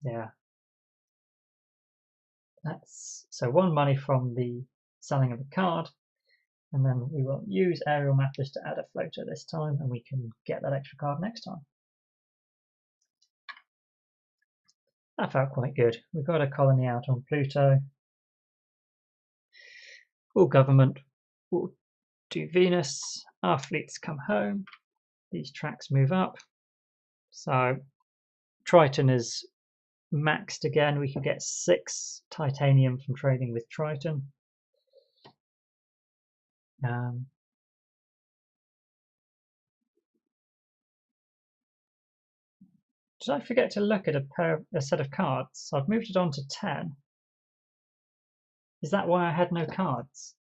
Yeah. So 1 money from the selling of a card, and then we will use aerial mappers to add a floater this time, and we can get that extra card next time. That felt quite good. We've got a colony out on Pluto. All government will do Venus. Our fleets come home. These tracks move up. So Triton is maxed again. We can get 6 titanium from trading with Triton. Did I forget to look at a set of cards? I've moved it on to 10. Is that why I had no cards?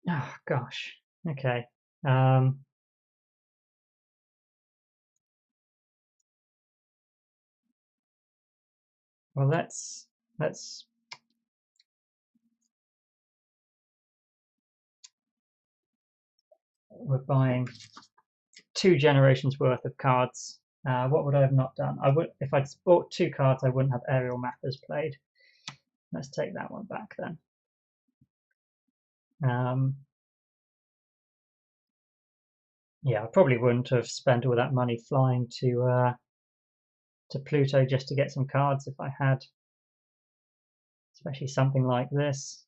Oh gosh. Okay. Well, let's we're buying 2 generations worth of cards. What would I have not done? I would, if I'd bought 2 cards, I wouldn't have aerial mappers played. Let's take that one back then. Yeah, I probably wouldn't have spent all that money flying to Pluto just to get some cards if I had, especially something like this.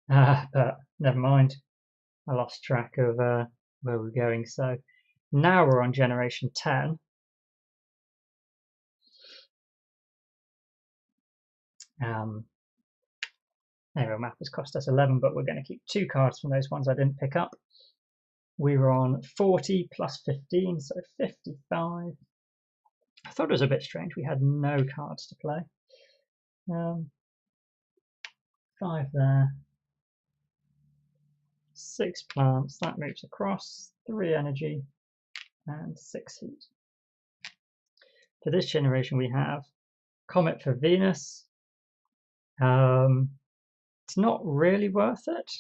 But never mind. I lost track of where we're going. So now we're on generation 10. Anyway, map has cost us 11, but we're going to keep 2 cards from those ones I didn't pick up. We were on 40 plus 15, so 55. I thought it was a bit strange. We had no cards to play. 5 there. 6 plants. That moves across. 3 energy and 6 heat. For this generation, we have Comet for Venus. It's not really worth it,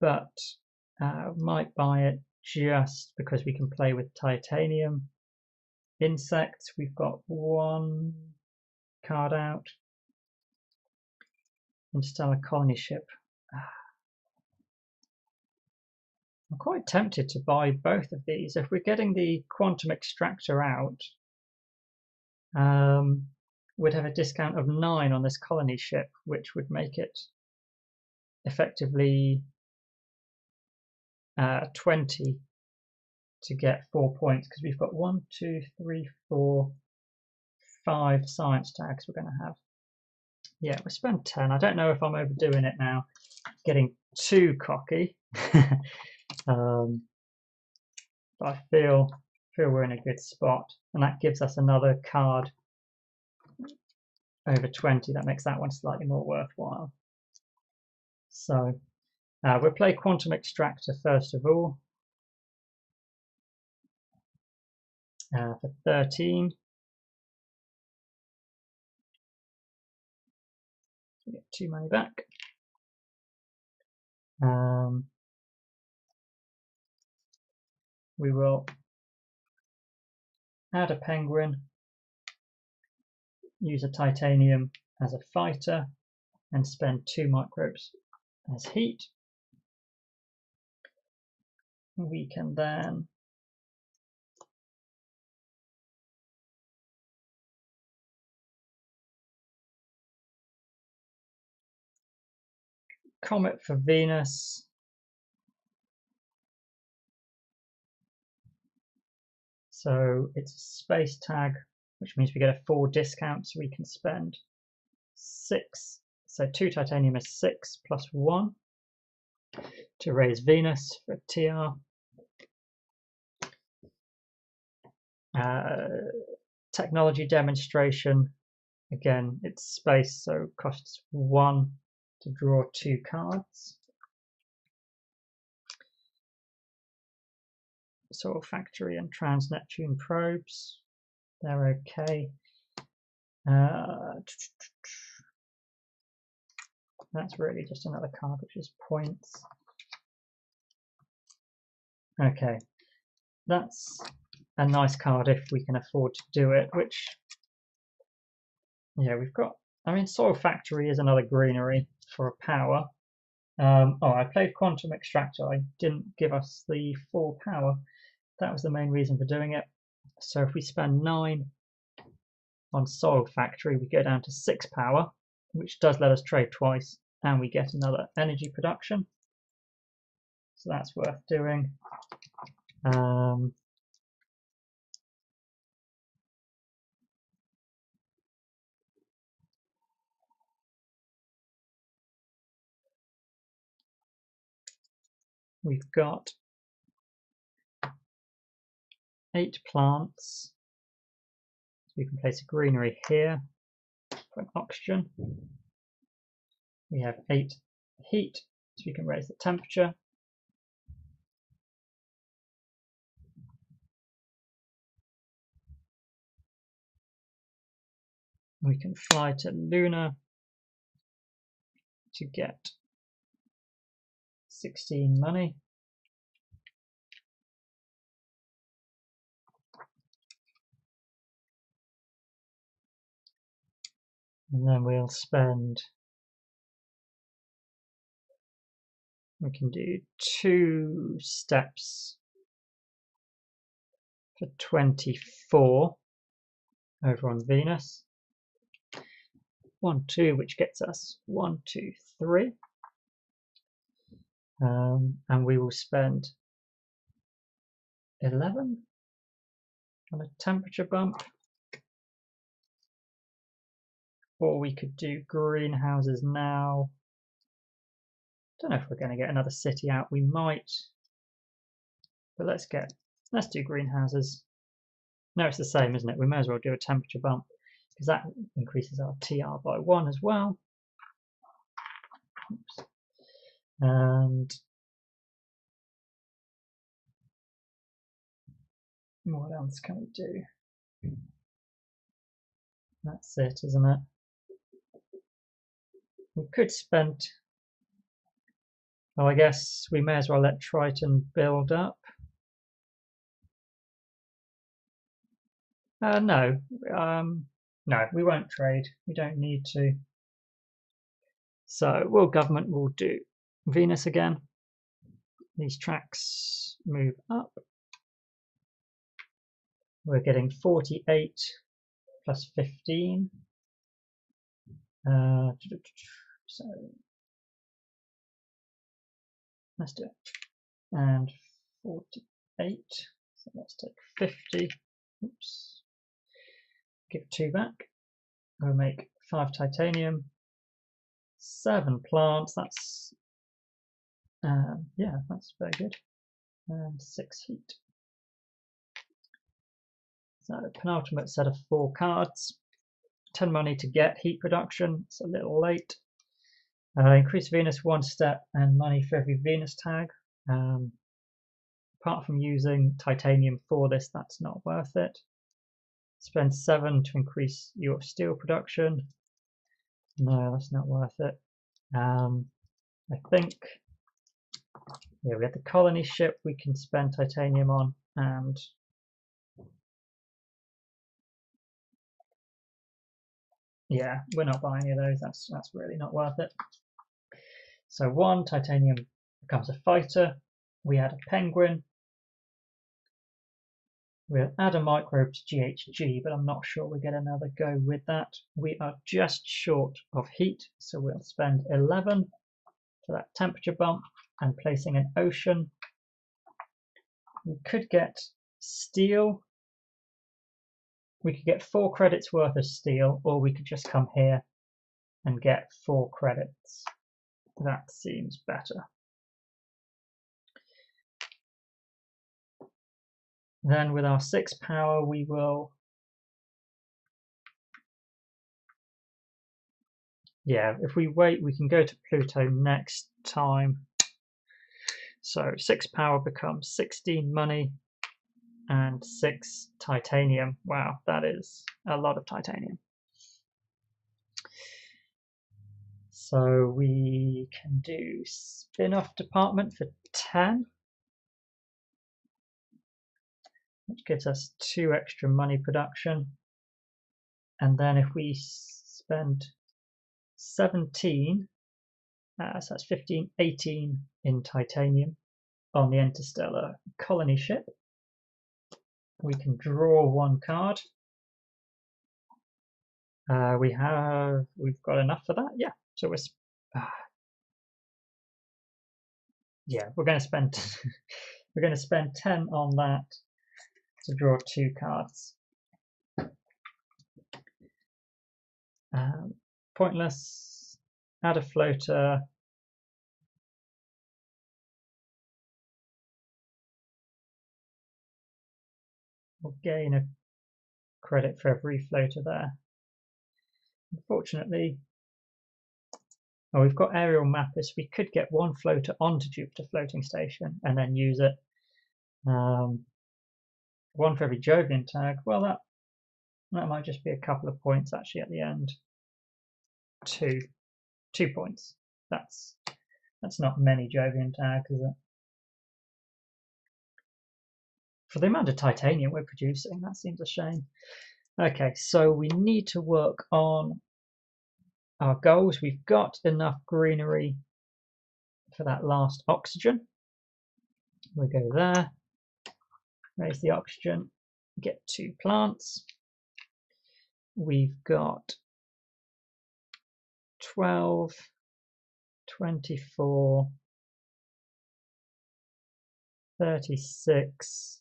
but might buy it just because we can play with titanium. Insects, we've got 1 card out. Interstellar colony ship. I'm quite tempted to buy both of these. If we're getting the quantum extractor out, we'd have a discount of 9 on this colony ship, which would make it effectively 20 to get 4 points, because we've got 1, 2, 3, 4, 5 science tags we're going to have. Yeah, we'll spend 10. I don't know if I'm overdoing it now, getting too cocky. But I feel we're in a good spot, and that gives us another card over 20. That makes that one slightly more worthwhile. So we'll play Quantum Extractor first of all. For 13. So get 2 money back. We will add a penguin, use a titanium as a fighter, and spend 2 microbes as heat. We can then Comet for Venus. So it's a space tag, which means we get a 4 discount, so we can spend 6. So 2 titanium is 6 plus 1 to raise Venus for TR. Technology demonstration. Again, it's space, so costs 1 to draw 2 cards. Soil Factory and Trans-Neptune probes. They're okay. That's really just another card, which is points. Okay, that's a nice card if we can afford to do it, which, yeah, we've got. I mean, Soil Factory is another greenery for a power. Oh, I played Quantum Extractor. I didn't give us the 4 power. That was the main reason for doing it. So if we spend 9 on Soil Factory, we go down to 6 power, which does let us trade twice, and we get another energy production. So that's worth doing. We've got 8 plants. So we can place a greenery here for an oxygen. We have 8 heat, so we can raise the temperature. We can fly to Luna to get 16 money. And then we'll spend, we can do 2 steps for 24 over on Venus. 1, 2, which gets us 1, 2, 3. and we will spend 11 on a temperature bump, or we could do greenhouses now. Don't know if we're going to get another city out. We might, but let's do greenhouses. No, it's the same, isn't it? We may as well do a temperature bump because that increases our TR by 1 as well. Oops. And what else can we do? That's it, isn't it? We could spend. Oh, I guess we may as well let Triton build up. No, we won't trade. We don't need to. So world government will do Venus again. These tracks move up. We're getting 48 plus 15. So let's do it. And 48. So let's take 50. Oops. Give 2 back. We'll make 5 titanium, 7 plants. That's yeah, that's very good. And 6 heat. So penultimate set of 4 cards. 10 money to get heat production. It's a little late. Increase Venus 1 step and money for every Venus tag. Apart from using titanium for this, that's not worth it. Spend 7 to increase your steel production. No, that's not worth it. I think, yeah, we have the colony ship we can spend titanium on, and yeah, we're not buying any of those. That's really not worth it. So 1 titanium becomes a fighter. We add a penguin. We'll add a microbe to GHG, but I'm not sure we get another go with that. We are just short of heat, so we'll spend 11 for that temperature bump and placing an ocean. We could get steel. We could get 4 credits worth of steel, or we could just come here and get 4 credits. That seems better. Then with our 6 power, we will, yeah, if we wait, we can go to Pluto next time. So 6 power becomes 16 money and 6 titanium. Wow, that is a lot of titanium. So we can do spin-off department for 10. Which gives us 2 extra money production. And then if we spend 17, so that's 15, 18 in titanium on the interstellar colony ship, we can draw 1 card. We've got enough for that, yeah. So we're going to spend we're going to spend 10 on that to draw 2 cards. Pointless. Add a floater. We'll gain a credit for every floater there. Unfortunately, we've got aerial mappers. We could get 1 floater onto Jupiter floating station and then use it. 1 for every Jovian tag. Well, that might just be a couple of points actually at the end. 2 points. That's not many Jovian tags, is it? For the amount of titanium we're producing, that seems a shame. Okay, so we need to work on our goals. We've got enough greenery for that last oxygen. We'll go there, raise the oxygen, get 2 plants. We've got 12, 24, 36,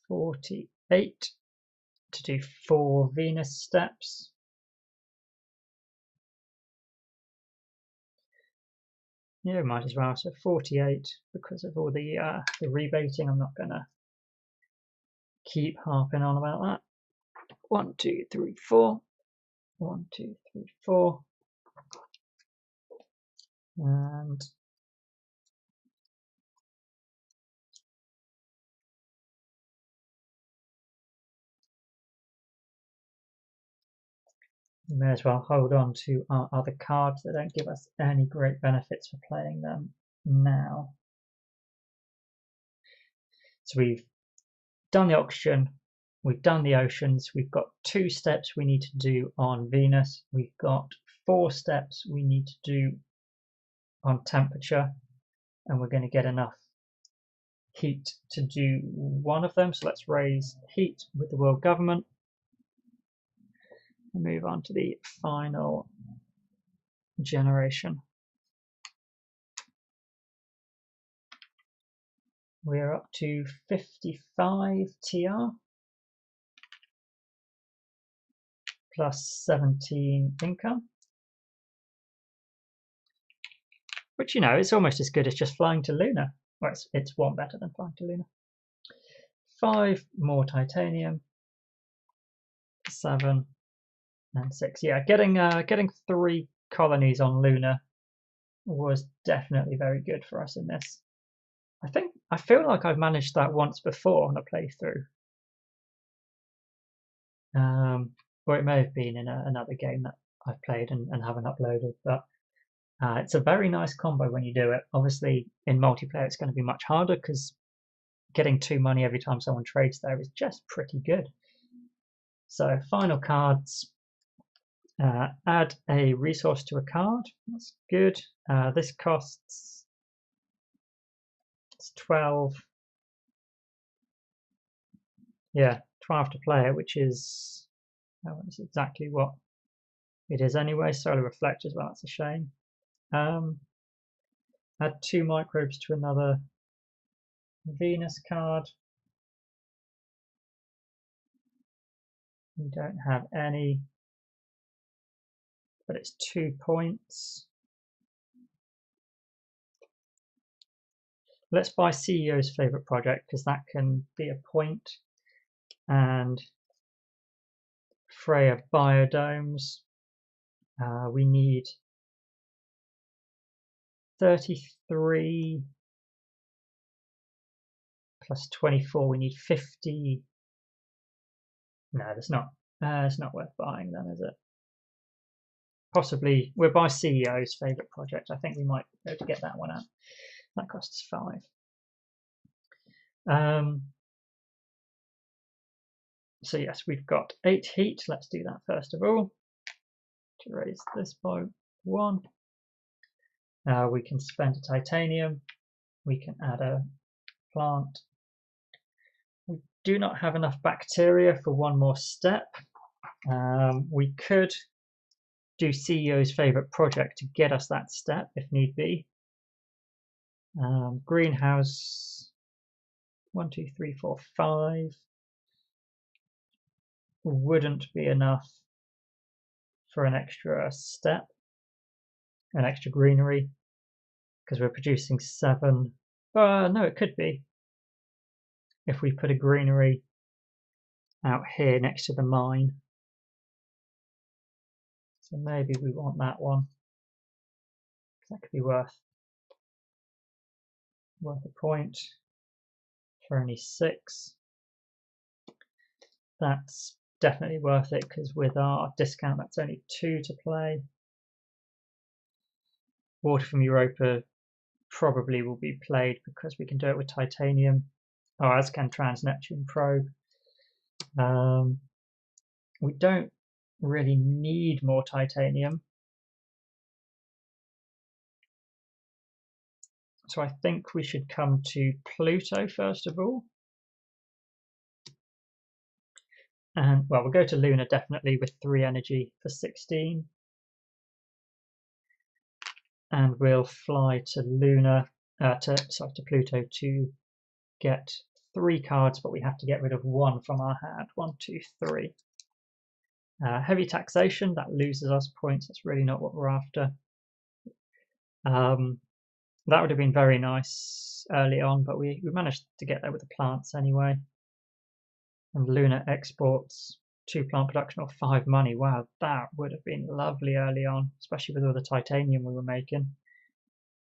48 to do 4 Venus steps. Yeah, might as well. So 48 because of all the rebating. I'm not gonna keep harping on about that. 1, 2, 3, 4. 1, 2, 3, 4. And we may as well hold on to our other cards that don't give us any great benefits for playing them now. So we've done the oxygen, we've done the oceans, we've got 2 steps we need to do on Venus, we've got 4 steps we need to do on temperature, and we're going to get enough heat to do one of them. So let's raise heat with the world government and move on to the final generation. We're up to 55 TR plus 17 income, which, you know, is almost as good as just flying to Luna. Well, it's one better than flying to Luna. 5 more titanium, 7 and 6. Yeah, getting 3 colonies on Luna was definitely very good for us in this. I feel like I've managed that once before on a playthrough. Or it may have been in another game that I've played and haven't uploaded, but it's a very nice combo when you do it. Obviously, in multiplayer, it's going to be much harder because getting 2 money every time someone trades there is just pretty good. So, final cards. Add a resource to a card. That's good. This costs 12. Yeah, 12 to play it, which is that's exactly what it is anyway. Solar reflectors, well, that's a shame. Add 2 microbes to another Venus card. We don't have any, but it's 2 points. Let's buy CEO's favorite project because that can be a point. And Freya biodomes. We need 33 plus 24. We need 50. No, that's not. It's not worth buying then, is it? Possibly we'll buy CEO's favorite project. I think we might be able to get that one out. That costs 5. So yes, we've got 8 heat. Let's do that first of all. To raise this by 1. We can spend a titanium. We can add a plant. We do not have enough bacteria for 1 more step. We could do CEO's favorite project to get us that step if need be. Greenhouse 1, 2, 3, 4, 5 wouldn't be enough for an extra step, an extra greenery, because we're producing 7. No, it could be if we put a greenery out here next to the mine. So maybe we want that one. That could be worth a point for only 6. That's definitely worth it because with our discount that's only 2 to play. Water from Europa probably will be played because we can do it with titanium. Oh, as can Trans-Neptune Probe. We don't really need more titanium. So I think we should come to Pluto first of all. And well, we'll go to Luna definitely with 3 energy for 16. and we'll fly to Pluto to get 3 cards, but we have to get rid of 1 from our hand. 1, 2, 3. Heavy taxation, that loses us points. That's really not what we're after. That would have been very nice early on, but we managed to get there with the plants anyway. And lunar exports, 2 plant production or 5 money. Wow, that would have been lovely early on, especially with all the titanium we were making.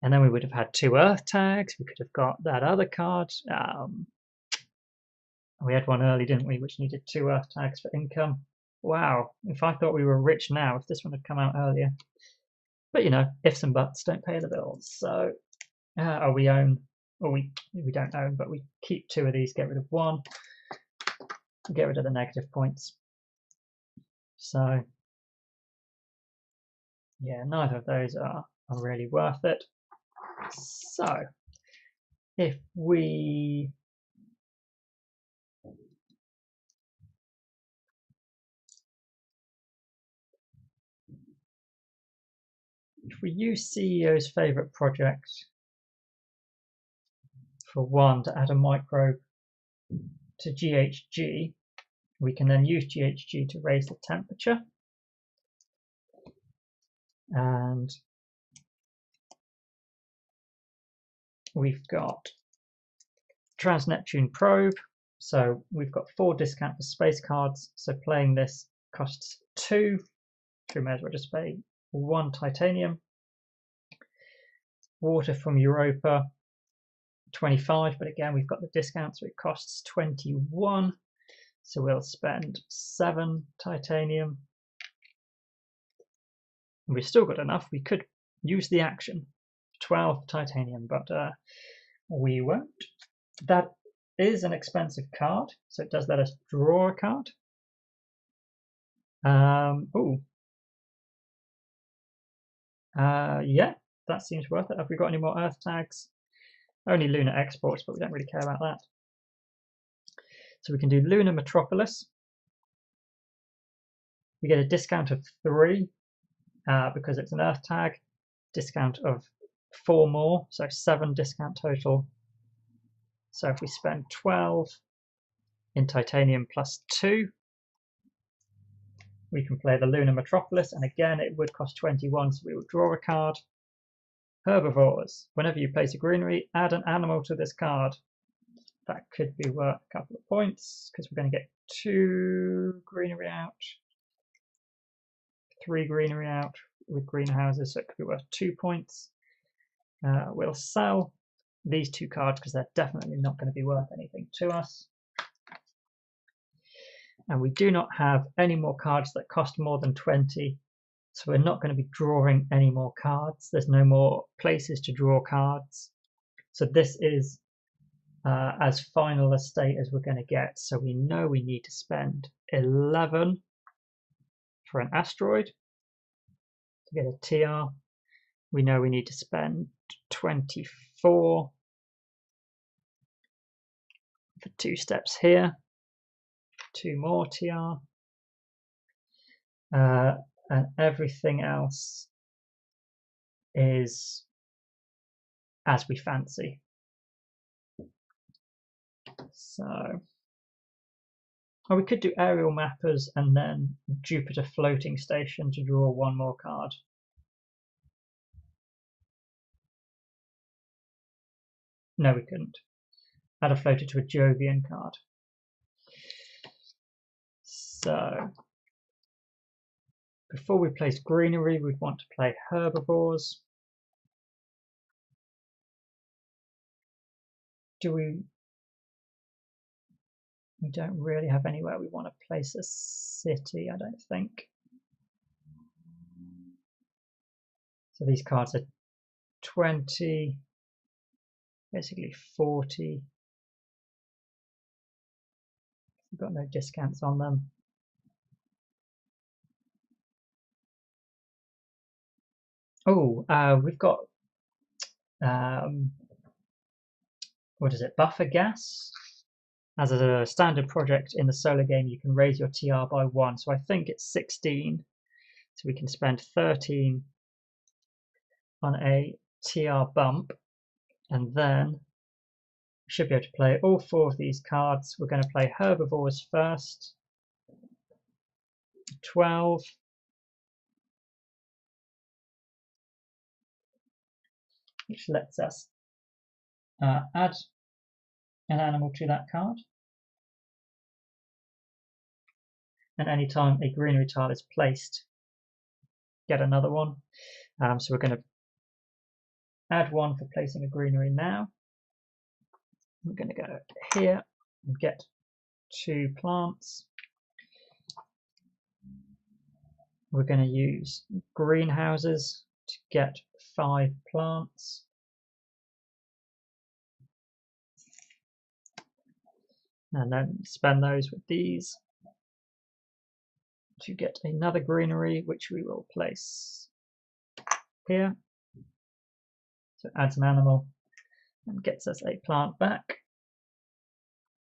And then we would have had 2 earth tags. We could have got that other card. We had one early, didn't we, which needed 2 earth tags for income. Wow, if I thought we were rich now, if this one had come out earlier. But you know, ifs and buts don't pay the bills. So, we own, or we don't own, but we keep 2 of these, get rid of 1, get rid of the negative points. So, yeah, neither of those are really worth it. So, if we use CEO's favorite project for 1 to add a microbe to GHG, we can then use GHG to raise the temperature. And we've got Trans-Neptune probe. So we've got 4 discount for space cards. So playing this costs 2. So we may as well just pay 1 titanium. Water from Europa, 25, but again we've got the discount, so it costs 21. So we'll spend 7 titanium. And we've still got enough. We could use the action, 12 titanium, but we won't. That is an expensive card, so it does let us draw a card. Yeah, that seems worth it. Have we got any more earth tags? Only lunar exports, but we don't really care about that. So we can do Lunar Metropolis. We get a discount of 3 because it's an earth tag. Discount of 4 more, so 7 discount total. So if we spend 12 in titanium plus 2, we can play the Lunar Metropolis, and again it would cost 21, so we will draw a card. Herbivores. Whenever you place a greenery, add an animal to this card. That could be worth a couple of points because we're going to get 2 greenery out, 3 greenery out with greenhouses, so it could be worth 2 points. We'll sell these 2 cards because they're definitely not going to be worth anything to us. And we do not have any more cards that cost more than 20. So we're not going to be drawing any more cards. There's no more places to draw cards. So this is as final a state as we're going to get. So we know we need to spend 11 for an asteroid to get a TR. We know we need to spend 24 for 2 steps here. 2 more TR. And everything else is as we fancy. So, we could do aerial mappers and then Jupiter floating station to draw 1 more card. No, we couldn't. Add a floater to a Jovian card. So, before we place greenery, we'd want to play herbivores. We don't really have anywhere we want to place a city, I don't think. So these cards are 20, basically 40. We've got no discounts on them. Oh, we've got what is it? Buffer gas. As a standard project in the solar game, you can raise your TR by 1. So I think it's 16. So we can spend 13 on a TR bump, and then we should be able to play all 4 of these cards. We're going to play Herbivores first. 12. Which lets us add an animal to that card. And anytime a greenery tile is placed, get another one. So we're going to add 1 for placing a greenery now. We're going to go here and get 2 plants. We're going to use greenhouses to get 5 plants. And then spend those with these to get another greenery, which we will place here. So it adds an animal and gets us a plant back.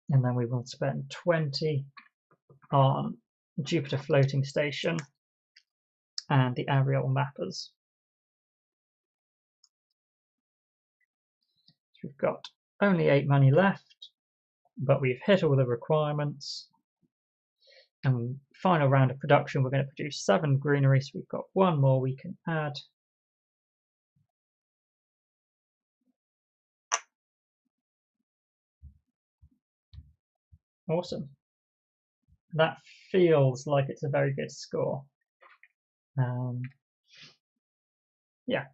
And then we will spend 20 on Jupiter Floating Station and the aerial mappers. So we've got only 8 money left, but we've hit all the requirements. And final round of production, we're going to produce 7 greenery, so we've got 1 more we can add. Awesome. That feels like it's a very good score. Yeah.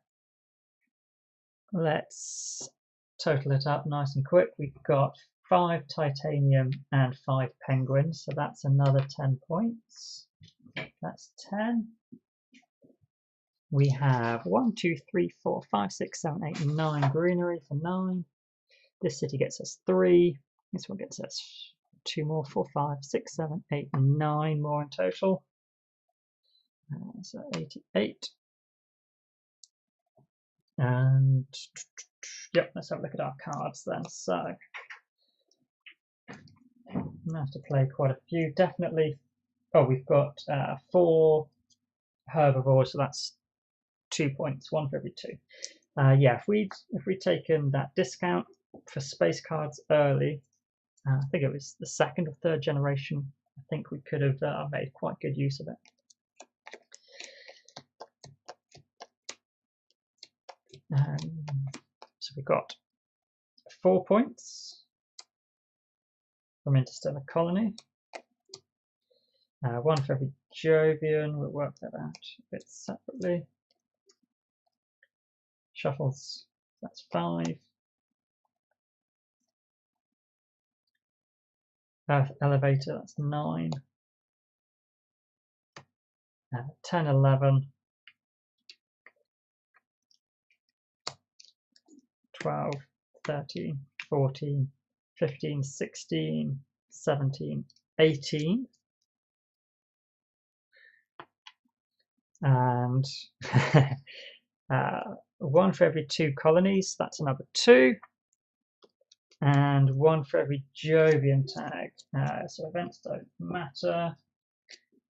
Let's total it up nice and quick. We've got 5 titanium and 5 penguins, so that's another 10 points. That's 10. We have 1, 2, 3, 4, 5, 6, 7, 8, 9 greenery for 9. This city gets us 3. This one gets us 2 more, 4, 5, 6, 7, 8, 9 more in total. So 88. And yep, let's have a look at our cards then. So I'm gonna have to play quite a few. Definitely. Oh, we've got 4 herbivores, so that's 2 points, 1 for every 2. Yeah, if we'd taken that discount for space cards early, I think it was the 2nd or 3rd generation, I think we could have made quite good use of it. So we've got 4 points from Interstellar Colony. 1 for every Jovian. We'll work that out a bit separately. Shuttles, that's 5. Earth Elevator, that's 9. 10, 11. 12, 13, 14, 15, 16, 17, 18. And 1 for every 2 colonies, that's another 2. And 1 for every Jovian tag. So events don't matter.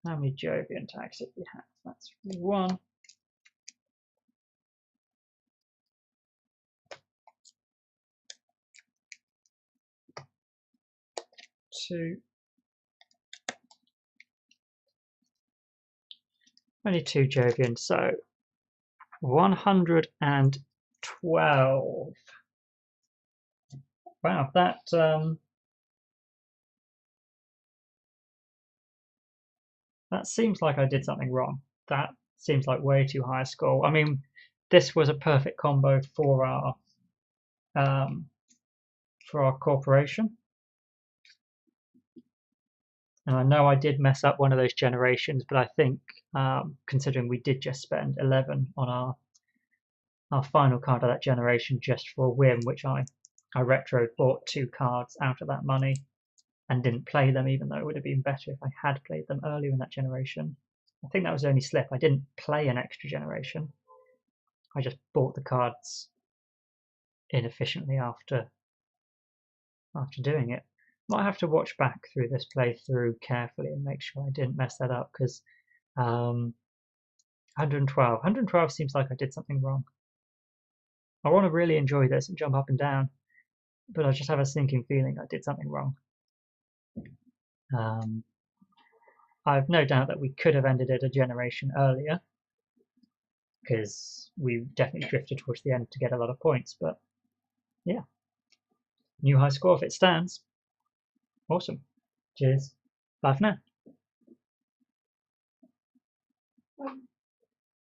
How many Jovian tags did we have? That's 1. 2. Only 2 Jovian, so 112. Wow, that seems like I did something wrong. That seems like way too high a score. I mean, this was a perfect combo for our corporation. And I know I did mess up one of those generations, but I think considering we did just spend 11 on our final card of that generation just for a whim, which I retro bought 2 cards out of that money and didn't play them, even though it would have been better if I had played them earlier in that generation. I think that was the only slip. I didn't play an extra generation. I just bought the cards inefficiently after doing it. Might have to watch back through this playthrough carefully and make sure I didn't mess that up, because 112 seems like I did something wrong. I want to really enjoy this and jump up and down, but I just have a sinking feeling I did something wrong. I've no doubt that we could have ended it a generation earlier, because we definitely drifted towards the end to get a lot of points, but yeah. New high score if it stands. Awesome. Cheers. Bye for now.